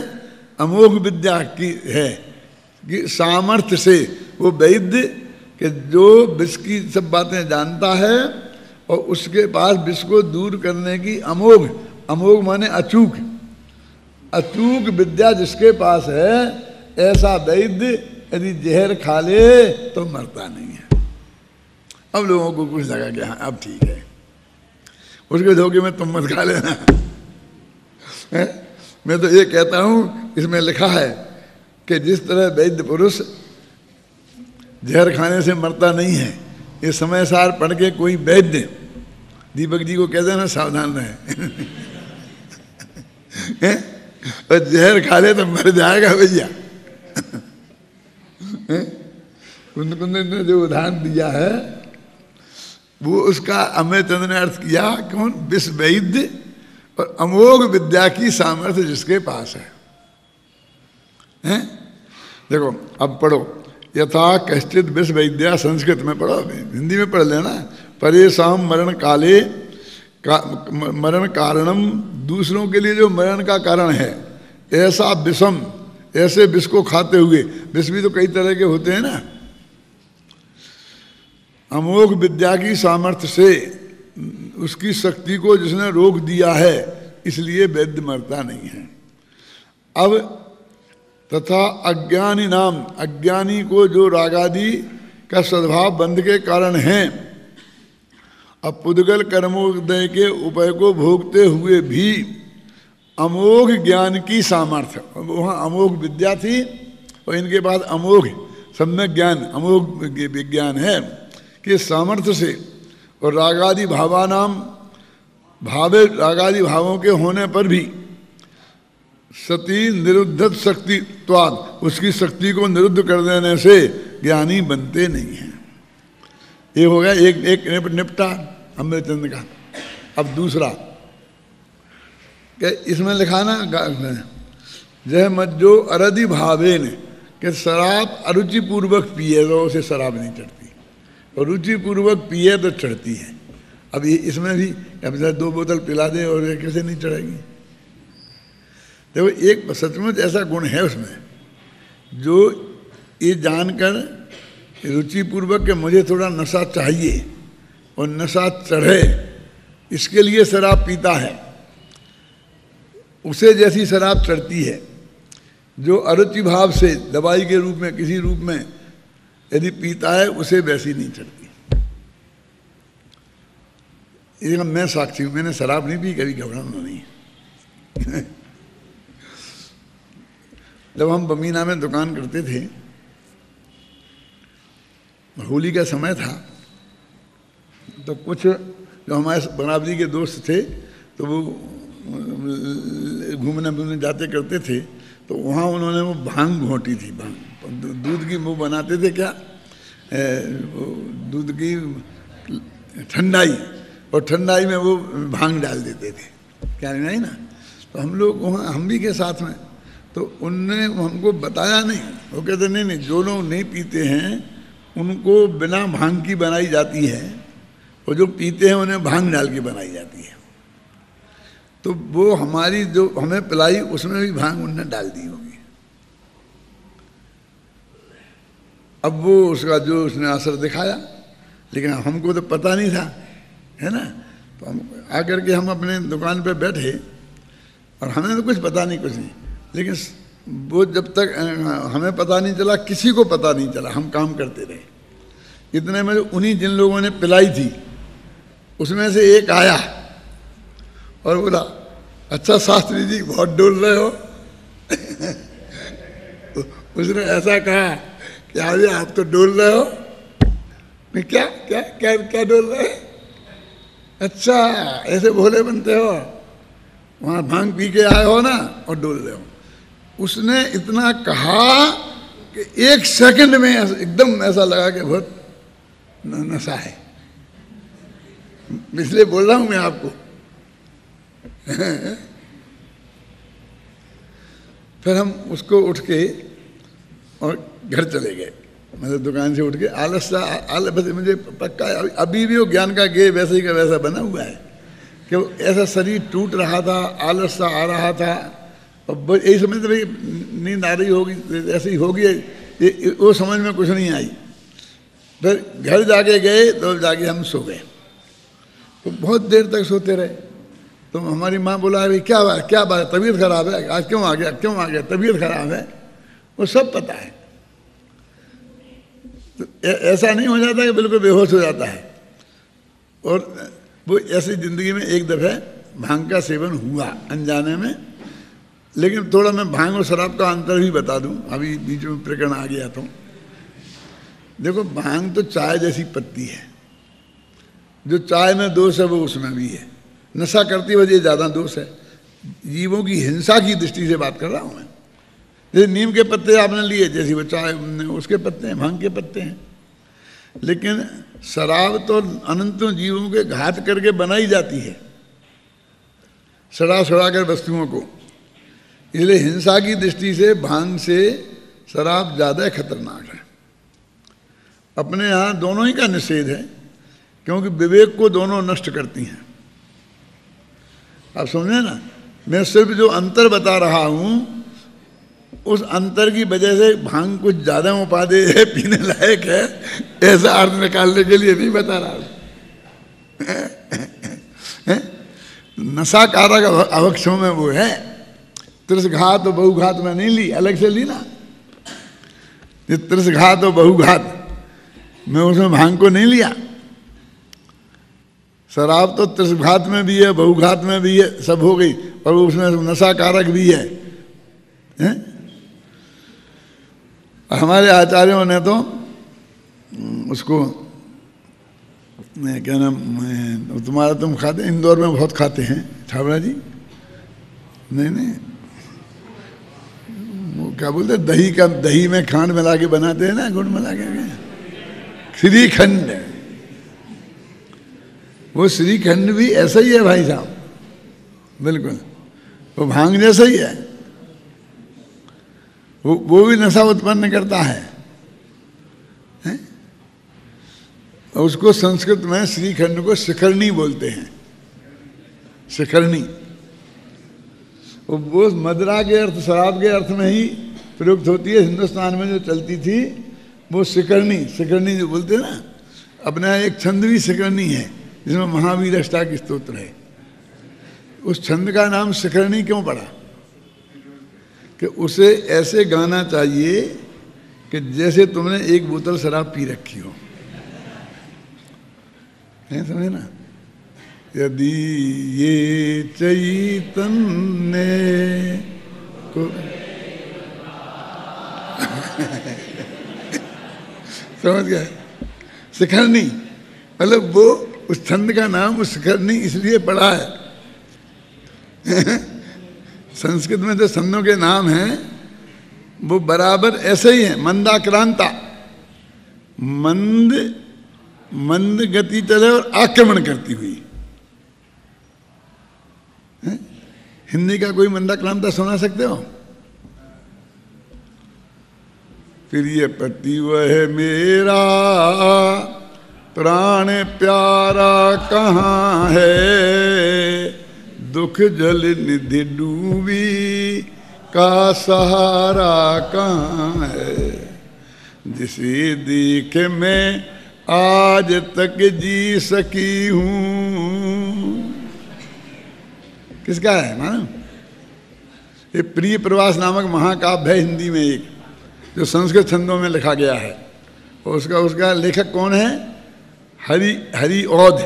अमोघ विद्या की है, कि सामर्थ्य से वो वैद्य कि जो विष की सब बातें जानता है, और उसके पास विष को दूर करने की अमोघ, अमोघ माने अचूक, अचूक विद्या जिसके पास है, ऐसा वैद्य यदि जहर खा ले तो मरता नहीं है। अब लोगों को कुछ लगा कि हाँ अब ठीक है, उसके धोखे में तुम मत खा लेना। मैं तो ये कहता हूँ, इसमें लिखा है कि जिस तरह वैद्य पुरुष जहर खाने से मरता नहीं है, ये समय सार पढ़ के कोई वैद्य दीपक जी को कह देना सावधान रहे और जहर खा ले तो मर जाएगा भैया। कुंद ने जो उदाहरण दिया है वो उसका अमय चंद्र ने अर्थ किया, कौन, विष वैद्य और अमोघ विद्या की सामर्थ्य जिसके पास है? देखो अब पढ़ो, यथा कश्चित विष वैद्या, संस्कृत में पढ़ो, हिंदी में पढ़ लेना। परेशान मरण काले मरण कारणम, दूसरों के लिए जो मरण का कारण है, ऐसा विषम, ऐसे विष को खाते हुए, विष भी तो कई तरह के होते हैं ना, अमोघ विद्या की सामर्थ्य से उसकी शक्ति को जिसने रोक दिया है, इसलिए वैद्य मरता नहीं है। अब तथा अज्ञानी नाम, अज्ञानी को जो रागादि का सद्भाव बंध के कारण है, अब पुद्गल कर्मोदय के उपाय को भोगते हुए भी अमोघ ज्ञान की सामर्थ्य, वहाँ अमोघ विद्या थी और इनके पास अमोघ सम्यक ज्ञान, अमोघ विज्ञान है कि सामर्थ्य से, और रागादि भावानाम, भावे रागादि भावों के होने पर भी सती निरुद्धत शक्तित्वाद, उसकी शक्ति को निरुद्ध कर देने से ज्ञानी बनते नहीं हैं। ये हो गया एक निपटा अमृतचंद का। अब दूसरा कि इसमें लिखा ना, जय मज्जो अरधि भावेन, कि शराब अरुचिपूर्वक पिए तो उसे शराब नहीं चढ़ती, और रुचिपूर्वक पिए तो चढ़ती है। अब ये इसमें भी अब 2 बोतल पिला दे और कैसे नहीं चढ़ेगी। देखो एक सचमुच ऐसा गुण है उसमें, जो ये जानकर रुचिपूर्वक कि मुझे थोड़ा नशा चाहिए और नशा चढ़े, इसके लिए शराब पीता है, उसे जैसी शराब चढ़ती है। जो अरुचि भाव से दवाई के रूप में, किसी रूप में यदि पीता है, उसे वैसी नहीं चढ़ती। इसका मैं साक्षी हूँ, मैंने शराब नहीं पी कभी, घबराना नहीं। जब हम बमीना में दुकान करते थे, होली का समय था, तो कुछ जो हमारे बराबरी के दोस्त थे, तो वो घूमने जाते करते थे, तो वहाँ उन्होंने वो भांग घोंटी थी, भांग दूध की वो बनाते थे, क्या दूध की ठंडाई, और ठंडाई में वो भांग डाल देते थे, क्या नहीं ना। तो हम लोग वहाँ, हम भी के साथ में, तो उनने हमको बताया नहीं। वो कहते नहीं नहीं, जो लोग नहीं पीते हैं उनको बिना भांग की बनाई जाती है, और जो पीते हैं उन्हें भांग डाल के बनाई जाती है। तो वो हमारी जो हमें पिलाई उसमें भी भांग उनने डाल दी होगी। अब वो उसका जो उसने असर दिखाया, लेकिन हमको तो पता नहीं था, है ना। तो हम आकर के हम अपने दुकान पे बैठे और हमें तो कुछ पता नहीं, कुछ नहीं। लेकिन वो जब तक हमें पता नहीं चला, किसी को पता नहीं चला, हम काम करते रहे। इतने में उन्हीं जिन लोगों ने पिलाई थी उसमें से एक आया और बोला, अच्छा शास्त्री जी बहुत डोल रहे हो। उसने ऐसा कहा कि अरे आप तो डोल रहे हो। मैं क्या क्या क्या क्या डोल रहे? अच्छा ऐसे भोले बनते हो, वहाँ भांग पी के आए हो ना और डोल रहे हो। उसने इतना कहा कि एक सेकंड में एकदम ऐसा लगा कि बहुत नशा है। इसलिए बोल रहा हूं मैं आपको। फिर हम उसको उठ के और घर चले गए, मतलब दुकान से उठ के आलस मुझे पक्का अभी भी वो ज्ञान का गेय वैसे ही का वैसा बना हुआ है कि ऐसा शरीर टूट रहा था, आलस सा आ रहा था, और यही समझते भाई नींद आ रही होगी, ऐसी होगी, वो समझ में कुछ नहीं आई। फिर घर जाके गए तो जाके हम सो गए, तो बहुत देर तक सोते रहे। तो हमारी माँ बोला, भाई क्या बात, तबीयत खराब है, आज क्यों आ गया, तबीयत खराब है, वो सब पता है। तो ऐसा नहीं हो जाता कि बिल्कुल बेहोश हो जाता है। और वो ऐसी जिंदगी में एक दफ़े भांग का सेवन हुआ अनजाने में। लेकिन थोड़ा मैं भांग और शराब का अंतर भी बता दूं, अभी बीच में प्रकरण आ गया तो। देखो भांग तो चाय जैसी पत्ती है, जो चाय में दोष है वो उसमें भी है। नशा करती वजह ज़्यादा दोष है। जीवों की हिंसा की दृष्टि से बात कर रहा हूँ मैं। जैसे नीम के पत्ते आपने लिए, जैसे वो चाय उसके पत्ते हैं, भांग के पत्ते हैं। लेकिन शराब तो अनंतों जीवों के घात करके बनाई जाती है, सड़ा कर वस्तुओं को। इसलिए हिंसा की दृष्टि से भांग से शराब ज़्यादा खतरनाक है। अपने यहाँ दोनों ही का निषेध है, क्योंकि विवेक को दोनों नष्ट करती हैं। आप समझे ना, मैं सिर्फ जो अंतर बता रहा हूँ, उस अंतर की वजह से भांग कुछ ज़्यादा उपादेय है, पीने लायक है, ऐसा अर्थ निकालने के लिए नहीं बता रहा हूँ। नशा कारक अवक्षों में वो है। त्रिसघात और बहुघात में नहीं ली, अलग से ली ना। ये त्रिसघात और बहुघात मैं उसमें भांग को नहीं लिया। शराब तो त्रिसघात में भी है, बहुघात में भी है, सब हो गई, और उसमें नशा कारक भी है, हैं? हमारे आचार्यों ने तो उसको क्या नाम, तुम्हारा तुम खाते, इंदौर में बहुत खाते हैं छाबड़ा जी, नहीं वो क्या बोलते, दही में खांड मिला के बनाते हैं ना, गुड़ मिला के, श्रीखंड। वो श्रीखंड भी ऐसा ही है भाई साहब, बिल्कुल वो भांग जैसा ही है। वो भी नशा उत्पन्न करता है, हैं? और उसको संस्कृत में श्रीखंड को शिखरणी बोलते हैं, शिखरणी। वो मदिरा के अर्थ, शराब के अर्थ में ही प्रयुक्त होती है। हिंदुस्तान में जो चलती थी वो शिखरणी जो बोलते हैं ना, अपने यहाँ एक छंद भी शिखरणी है जिसमें महावीर अष्टांग स्तोत्र है। उस छंद का नाम शिखरणी क्यों पड़ा? कि उसे ऐसे गाना चाहिए कि जैसे तुमने एक बोतल शराब पी रखी हो, नहीं समझे ना। यदि ये चैतन्य को समझ गया, शिखरणी मतलब वो उस छंद का नाम उस शिखरणी इसलिए पड़ा है। संस्कृत में जो छंदों के नाम हैं वो बराबर ऐसे ही हैं। मंदाक्रांता, मंद गति चले और आक्रमण करती हुई। हिंदी का कोई मंदाक्रांता सुना सकते हो? प्रिय पति वह मेरा, प्राण प्यारा कहाँ है, दुख जल निधि डूबी का सहारा कहाँ है, जिसे देख मैं आज तक जी सकी हूँ। किसका है मालूम? ये प्रिय प्रवास नामक महाकाव्य है हिंदी में एक, जो संस्कृत छंदों में लिखा गया है। और उसका लेखक कौन है? हरि औध।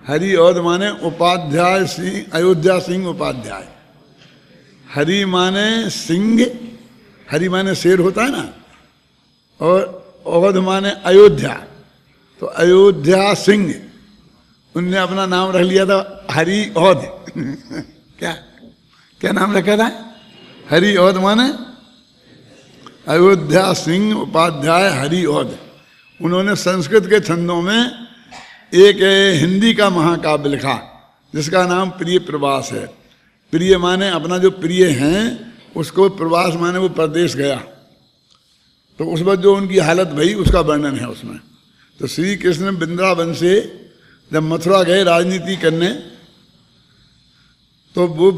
हरि औध माने उपाध्याय सिंह, अयोध्या सिंह उपाध्याय। हरि माने सिंह, हरि माने शेर होता है ना, और औध माने अयोध्या, तो अयोध्या सिंह, उनने अपना नाम रख लिया था हरि औध। क्या नाम रखा था? हरि औध माने अयोध्या सिंह उपाध्याय हरि औध। उन्होंने संस्कृत के छंदों में एक हिंदी का महाकाव्य लिखा जिसका नाम प्रिय प्रवास है। प्रिय माने अपना जो प्रिय हैं उसको, प्रवास माने वो प्रदेश गया, तो उस वक्त जो उनकी हालत भई उसका वर्णन है उसमें। तो श्री कृष्ण वृंदावन से जब मथुरा गए राजनीति करने, तो वो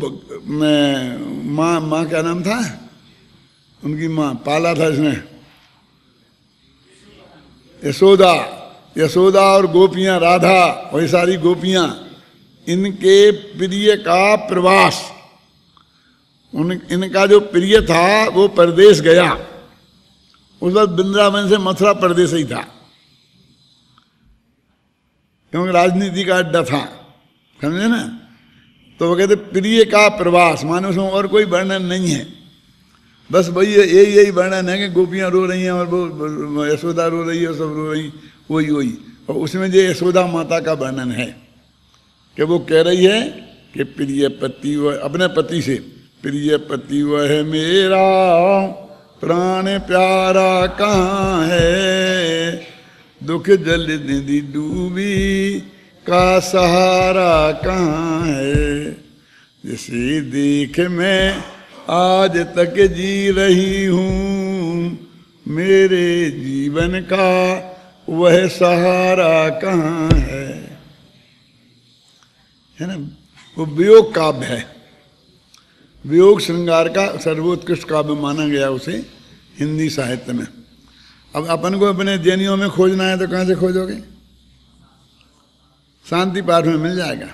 माँ क्या नाम था उनकी? माँ पाला था इसने, यशोदा और गोपियां, राधा, वही सारी गोपियां, इनके प्रिय का प्रवास, इनका जो प्रिय था वो परदेश गया। उस वक्त वृंदावन से मथुरा परदेश ही था, क्योंकि राजनीति का अड्डा था, समझे ना। तो वो कहते प्रिय का प्रवास माने उसमें और कोई वर्णन नहीं है, बस वही यही वर्णन है कि गोपियां रो रही हैं और वो यशोदा रो रही है, सब रो रही, वही। और उसमें जो यशोदा माता का वर्णन है कि वो कह रही है कि प्रिय पति वह, अपने पति से, प्रिय पति वह मेरा, प्राण प्यारा कहाँ है, दुख जल निधि डूबी का सहारा कहाँ है, जिसे देख मैं आज तक जी रही हूँ, मेरे जीवन का वह सहारा कहाँ है ना। वो वियोग काव्य है, वियोग श्रृंगार का सर्वोत्कृष्ट काव्य माना गया उसे हिंदी साहित्य में। अब अपन को अपने जैनियों में खोजना है तो कहाँ से खोजोगे? शांति पाठ में मिल जाएगा,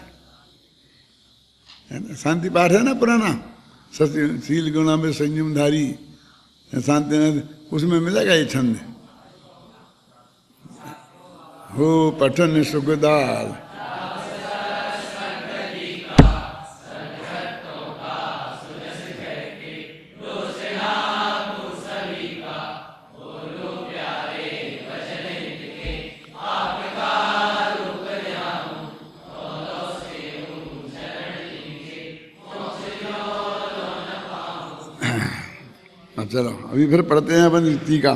है ना। शांति पाठ है ना पुराना, शील गुणा में संयमधारी शांति, उसमें मिलेगा ये छंद। हो पठन सुखदाल, चलो अभी फिर पढ़ते हैं अपन टीका।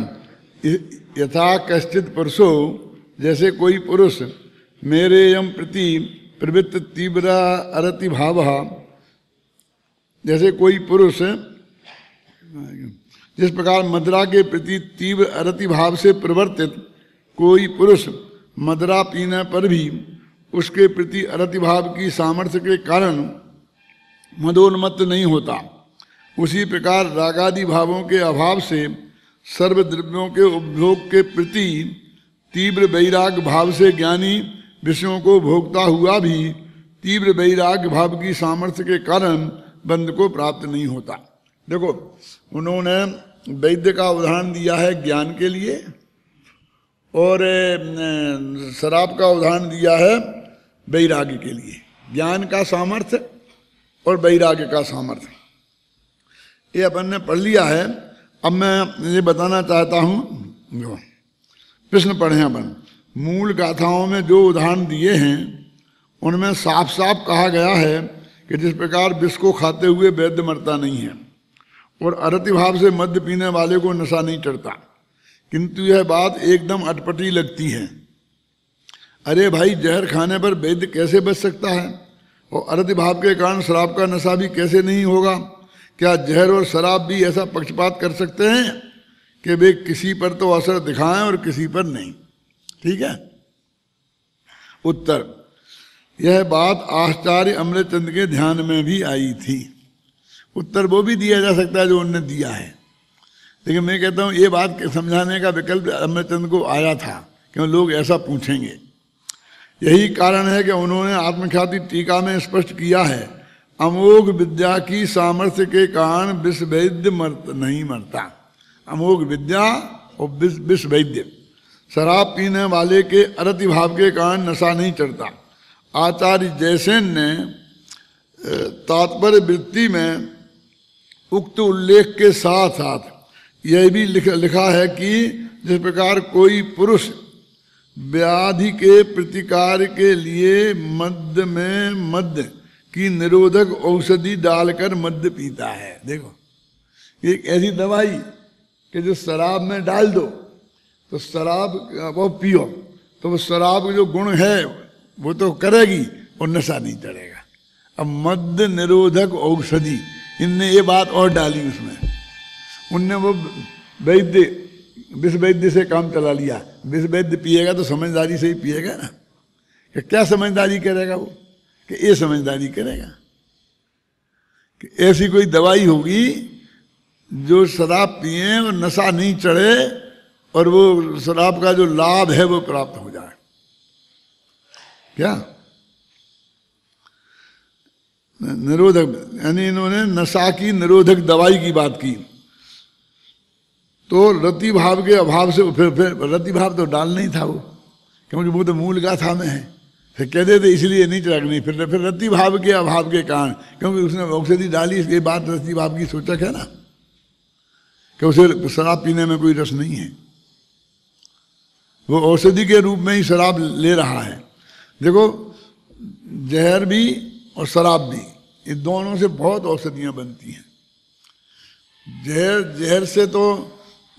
यथा कश्चित पुरुषो, जैसे कोई पुरुष, मेरे यम प्रति प्रवृत्त तीव्र अरति भाव, जैसे कोई पुरुष जिस प्रकार मदिरा के प्रति तीव्र अरति भाव से प्रवर्तित कोई पुरुष मदिरा पीने पर भी उसके प्रति अरति भाव की सामर्थ्य के कारण मदोन्मत्त नहीं होता, उसी प्रकार रागादि भावों के अभाव से सर्व द्रव्यों के उपभोग के प्रति तीव्र वैराग्य भाव से ज्ञानी विषयों को भोगता हुआ भी तीव्र वैराग्य भाव की सामर्थ्य के कारण बंध को प्राप्त नहीं होता। देखो उन्होंने वैद्य का उदाहरण दिया है ज्ञान के लिए, और शराब का उदाहरण दिया है वैराग्य के लिए। ज्ञान का सामर्थ्य और वैराग्य का सामर्थ्य ये अपन ने पढ़ लिया है। अब मैं ये बताना चाहता हूँ, जो प्रश्न पढ़े हैं अपन, मूल गाथाओं में जो उदाहरण दिए हैं उनमें साफ साफ कहा गया है कि जिस प्रकार विष को खाते हुए वैद्य मरता नहीं है और अरति भाव से मद्य पीने वाले को नशा नहीं चढ़ता, किंतु यह बात एकदम अटपटी लगती है। अरे भाई, जहर खाने पर वैद्य कैसे बच सकता है और अरति भाव के कारण शराब का नशा भी कैसे नहीं होगा? क्या जहर और शराब भी ऐसा पक्षपात कर सकते हैं कि वे किसी पर तो असर दिखाएं और किसी पर नहीं। ठीक है। उत्तर, यह बात आचार्य अमृतचंद के ध्यान में भी आई थी। उत्तर वो भी दिया जा सकता है जो उन्होंने दिया है, लेकिन मैं कहता हूँ ये बात समझाने का विकल्प अमृतचंद को आया था, क्यों लोग ऐसा पूछेंगे। यही कारण है कि उन्होंने आत्मख्याति टीका में स्पष्ट किया है, अमोघ विद्या की सामर्थ्य के कारण विश्व वैद्य नहीं मरता। अमोघ विद्या और विश्व वैद्य, शराब पीने वाले के अरति भाव के कारण नशा नहीं चढ़ता। आचार्य जयसेन ने तात्पर्य वृत्ति में उक्त उल्लेख के साथ साथ यह भी लिखा है कि जिस प्रकार कोई पुरुष व्याधि के प्रतिकार के लिए मद्य में मद्य की निरोधक औषधि डालकर मद्य पीता है। देखो, एक ऐसी दवाई कि जो शराब में डाल दो तो शराब वो पियो तो वो शराब जो गुण है वो तो करेगी और नशा नहीं चढ़ेगा। अब मद्य निरोधक औषधि, इनने ये बात और डाली उसमें, उनने वो विश्व वैद्य से काम चला लिया। विश्व वैद्य पिएगा तो समझदारी से ही पिएगा ना, कि क्या समझदारी करेगा वो, कि ये समझदारी करेगा कि ऐसी कोई दवाई होगी जो शराब पिए और नशा नहीं चढ़े और वो शराब का जो लाभ है वो प्राप्त हो जाए। क्या निरोधक, यानी इन्होंने नशा की निरोधक दवाई की बात की। तो रति भाव के अभाव से फिर रति भाव तो डाल नहीं था वो, क्योंकि वो तो मूल गाथा में है। फिर कहते थे इसलिए नहीं चढ़नी, फिर रति भाव के अभाव के कारण, क्योंकि उसने औषधि डाली, इसके बाद रति भाव की सूचक है ना, कि उसे शराब पीने में कोई रस नहीं है, वो औषधि के रूप में ही शराब ले रहा है। देखो, जहर भी और शराब भी, ये दोनों से बहुत औषधियाँ बनती हैं। जहर से तो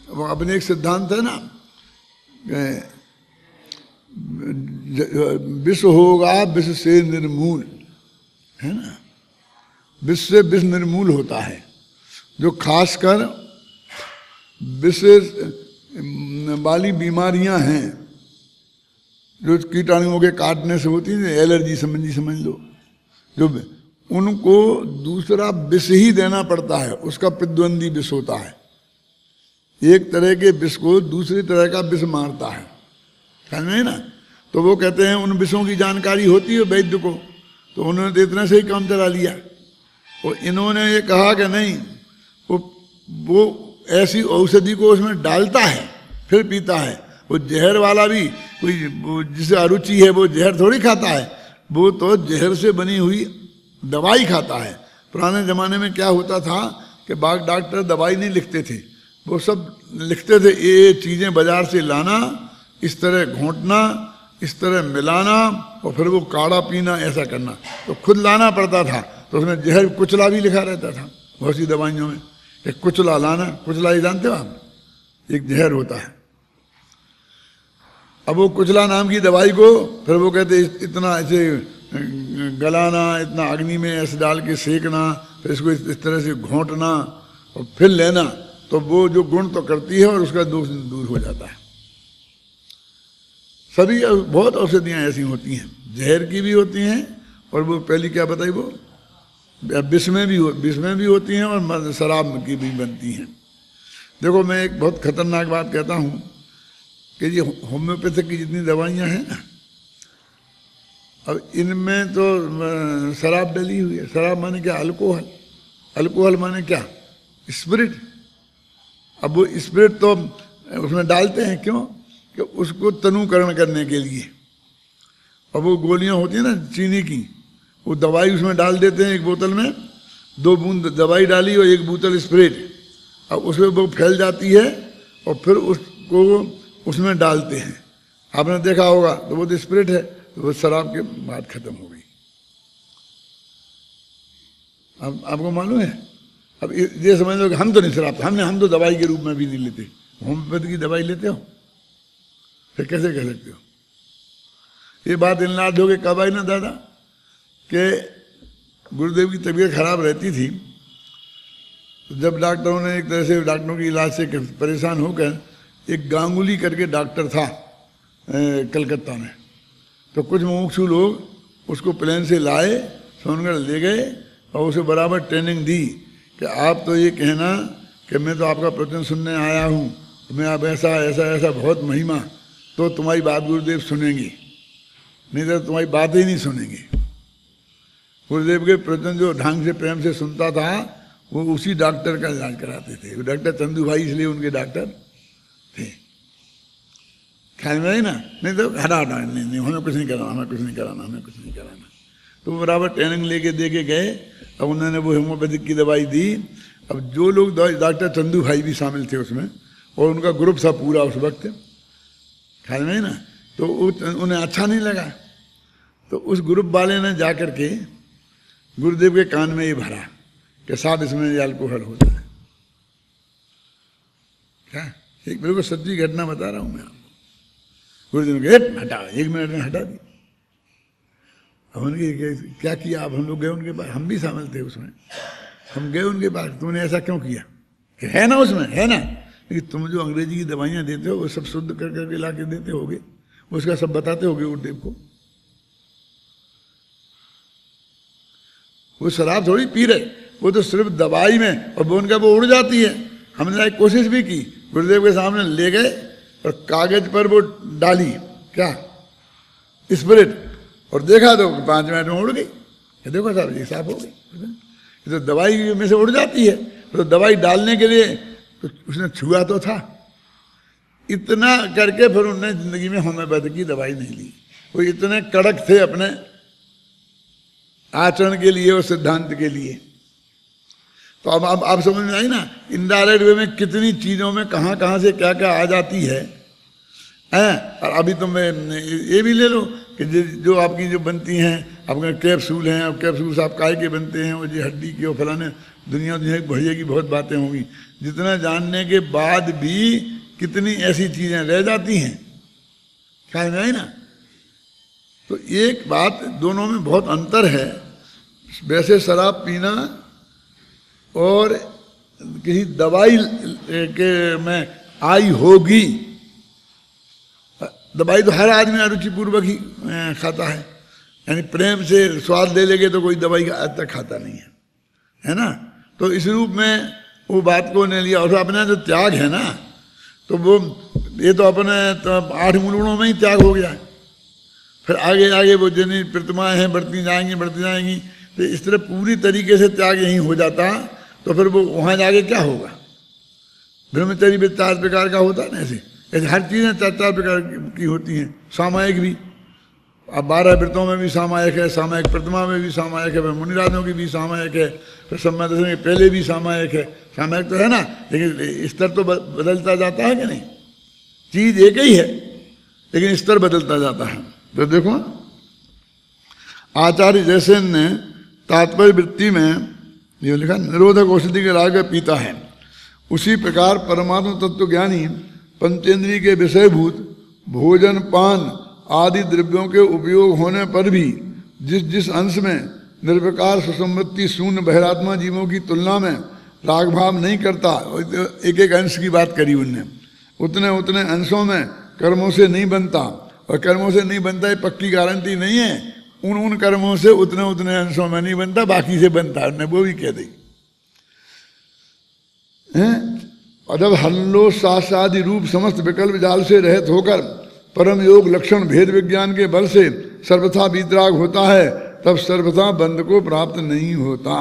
अपने एक सिद्धांत है ना, विष होगा विष से निर्मूल, है ना, विष से विष निर्मूल होता है। जो खासकर विष वाली बीमारियां हैं जो कीटाणुओं के काटने से होती है, एलर्जी समझ लो, जो उनको दूसरा विष ही देना पड़ता है, उसका प्रतिद्वंदी विष होता है। एक तरह के विष को दूसरी तरह का विष मारता है, समझ में ना। तो वो कहते हैं उन विषों की जानकारी होती है वैद्य को, तो उन्होंने तो इतना से ही काम चला लिया। और इन्होंने ये कहा कि नहीं, वो ऐसी औषधि को उसमें डालता है फिर पीता है। वो जहर वाला भी कोई जिसे अरुचि है वो जहर थोड़ी खाता है, वो तो जहर से बनी हुई दवाई खाता है। पुराने ज़माने में क्या होता था कि बाग डॉक्टर दवाई नहीं लिखते थे, वो सब लिखते थे ये चीज़ें बाजार से लाना, इस तरह घोंटना, इस तरह मिलाना और फिर वो काढ़ा पीना, ऐसा करना। तो खुद लाना पड़ता था, तो उसमें जहर कुचला भी लिखा रहता था बहुत सी दवाइयों में, एक कुचला लाना। कुचला ही जानते हो आप, एक जहर होता है। अब वो कुचला नाम की दवाई को फिर वो कहते इतना ऐसे गलाना, इतना अग्नि में ऐसे डाल के सेकना, फिर इसको इस तरह से घोंटना और फिर लेना, तो वो जो गुण तो करती है और उसका दोष दूर हो जाता है। सभी बहुत औषधियाँ ऐसी होती हैं, जहर की भी होती हैं और वो पहली क्या बताई, वो विष में भी होती हैं और शराब की भी बनती हैं। देखो, मैं एक बहुत खतरनाक बात कहता हूँ कि ये होम्योपैथिक की जितनी दवाइयाँ हैं ना, अब इनमें तो शराब डली हुई है। शराब माने क्या, अल्कोहल। अल्कोहल माने क्या, स्पिरिट। अब वो स्पिरिट तो उसमें डालते हैं, क्यों, कि उसको तनुकरण करने के लिए। अब वो गोलियां होती हैं ना चीनी की, वो दवाई उसमें डाल देते हैं, एक बोतल में 2 बूंद दवाई डाली और 1 बोतल स्प्रेड। अब उसमें वो फैल जाती है और फिर उसको उसमें डालते हैं। आपने देखा होगा, तो वो तो स्प्रेड है, तो वो शराब के बाद खत्म हो गई। अब आपको मालूम है, अब ये समझ लो कि हम तो नहीं शराब, हम तो दवाई के रूप में भी नहीं लेते। होम्योपैथी की दवाई लेते हो, फिर कैसे कह सकते हो। ये बात इन लाद हो के कब आई ना दादा, कि गुरुदेव की तबीयत खराब रहती थी, तो जब डॉक्टरों ने एक तरह से डॉक्टरों के इलाज से परेशान होकर, एक गांगुली करके डॉक्टर था कलकत्ता में, तो कुछ मुमुक्षु लोग उसको प्लेन से लाए, सोनगढ़ ले गए और उसे बराबर ट्रेनिंग दी कि आप तो ये कहना कि मैं तो आपका प्रवचन सुनने आया हूँ, मैं आप ऐसा ऐसा ऐसा बहुत महिमा, तो तुम्हारी बात गुरुदेव सुनेंगे, नहीं तो तुम्हारी बात ही नहीं सुनेंगे। गुरुदेव के प्रवचन जो ढंग से प्रेम से सुनता था वो उसी डॉक्टर का इलाज कराते थे। वो डॉक्टर चंदू भाई इसलिए उनके डॉक्टर थे, ख्याल में आई ना, नहीं तो हटा हटा नहीं हमें कुछ नहीं कराना, हमें कुछ नहीं कराना, हमें कुछ नहीं कराना। तो वो बराबर ट्रेनिंग लेके दे के गए। अब उन्होंने वो होम्योपैथिक की दवाई दी। अब जो लोग, डॉक्टर चंदू भाई भी शामिल थे उसमें और उनका ग्रुप था पूरा उस वक्त, ख्याल में ना, तो उन्हें अच्छा नहीं लगा। तो उस ग्रुप वाले ने जा कर के गुरुदेव के कान में ये भरा कि साहब इसमें ये अल्कोहल होता है। क्या? एक बिल्कुल सच्ची घटना बता रहा हूँ मैं आपको। गुरुदेव ने हटा, 1 मिनट में हटा दी। अब उनके क्या किया, अब हम लोग गए उनके पास, हम भी शामिल थे उसमें, हम गए उनके पास, तुमने ऐसा क्यों किया? कि है ना उसमें, है ना, लेकिन तुम जो अंग्रेजी की दवाइयाँ देते हो वो सब शुद्ध कर करके ला के देते होगे, उसका सब बताते होगे गुरुदेव को। वो शराब थोड़ी पी रहे, वो तो सिर्फ दवाई में, और वो उनका वो उड़ जाती है। हमने एक कोशिश भी की, गुरुदेव के सामने ले गए और कागज पर वो डाली क्या स्पिरिट, और देखा तो 5 मिनट में उड़ गई। देखो साहब ये साफ हो गई, ये तो दवाई में से उड़ जाती है। तो दवाई डालने के लिए तो उसने छुआ तो था, इतना करके फिर उन्होंने जिंदगी में होम्योपैथी की दवाई नहीं ली। वो इतने कड़क थे अपने आचरण के लिए और सिद्धांत के लिए। तो अब आप समझ में आई ना, इनडायरेक्ट वे में कितनी चीज़ों में कहाँ कहाँ से क्या क्या आ जाती है। और अभी तो मैं ये भी ले लो कि जो आपकी जो बनती हैं आपके कैप्सूल हैं, और कैप्सूल आप काय के बनते हैं, और ये हड्डी के और फलाने, दुनिया बढ़िया की बहुत बातें होंगी। जितना जानने के बाद भी कितनी ऐसी चीज़ें रह जाती हैं, ख्याल में आई ना। तो एक बात, दोनों में बहुत अंतर है। वैसे शराब पीना और किसी दवाई के में आई होगी, दवाई तो हर आदमी अरुचिपूर्वक ही खाता है, यानी प्रेम से स्वाद ले लेके तो कोई दवाई आज तक खाता नहीं है ना। तो इस रूप में वो बात को नहीं लिया। और अपना जो त्याग है ना, तो वो ये तो अपने तो 8 मूलगुणों में ही त्याग हो गया है। फिर आगे आगे वो जितनी प्रतिमाएँ हैं बढ़ती जाएंगी। तो इस तरह पूरी तरीके से त्याग यहीं हो जाता, तो फिर वो वहाँ जाके क्या होगा। ब्रह्मचर्य भी 4 प्रकार का होता है ना, ऐसे हर चीज़ें 4 प्रकार की होती हैं। सामायिक भी, अब 12 व्रतों में भी सामायिक है, सामायिक प्रतिमा में भी सामायिक है, फिर मुनिराजों की भी सामायिक है, फिर समय दर्शन के पहले भी सामायिक है। सामायिक तो है ना, लेकिन स्तर तो बदलता जाता है कि नहीं। चीज़ एक ही है लेकिन स्तर बदलता जाता है। तो देखो आचार्य जैसे ने तात्पर्य वृत्ति में ये लिखा, निरोधक औषधि के राग पीता है, उसी प्रकार परमात्मा तत्व ज्ञानी पंचेंद्रिय के विषयभूत भोजन पान आदि द्रव्यों के उपयोग होने पर भी जिस जिस अंश में निर्विकार सुसंपत्ति शून्य बहिरात्मा जीवों की तुलना में राग भाव नहीं करता, एक एक अंश की बात करी उनने, उतने उतने अंशों में कर्मों से नहीं बनता। और कर्मों से नहीं बनता ये पक्की गारंटी नहीं है, उन कर्मों से उतने उतने अंशों में नहीं बनता, बाकी से बनता, उन्हें वो भी कह दी हैं। और जब हल्लो शास्त्रादि रूप समस्त विकल्प जाल से रहित होकर परम योग लक्षण भेद विज्ञान के बल से सर्वथा वीतराग होता है, तब सर्वथा बंध को प्राप्त नहीं होता।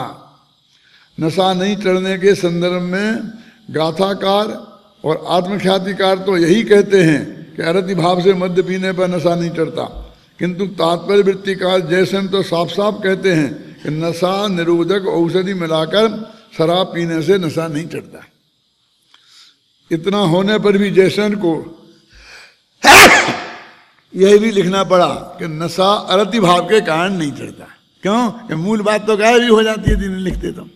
नशा नहीं चढ़ने के संदर्भ में गाथाकार और आत्मख्यातिकार तो यही कहते हैं कि अरति भाव से मद्य पीने पर नशा नहीं चढ़ता, किंतु तात्पर्य वृत्तिकार जैसे तो साफ साफ कहते हैं कि नशा निरोधक औषधि मिलाकर शराब पीने से नशा नहीं चढ़ता। इतना होने पर भी जैसन को यह भी लिखना पड़ा कि नशा अरति भाव के कारण नहीं चढ़ता। क्यों? कि मूल बात तो गायब ही हो जाती है जिन्हें लिखते तो,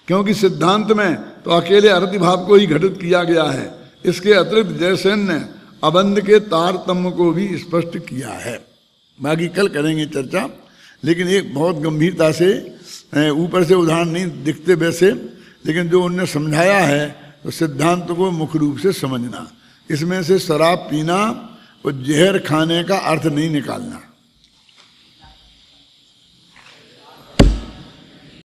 क्योंकि सिद्धांत में तो अकेले अरति भाव को ही घटित किया गया है। इसके अतिरिक्त जयसेन ने अबंध के तारतम्य को भी स्पष्ट किया है। बाकी कल करेंगे चर्चा, लेकिन एक बहुत गंभीरता से, ऊपर से उदाहरण नहीं दिखते वैसे, लेकिन जो उनने समझाया है तो सिद्धांत को मुख्य रूप से समझना। इसमें से शराब पीना और जहर खाने का अर्थ नहीं निकालना।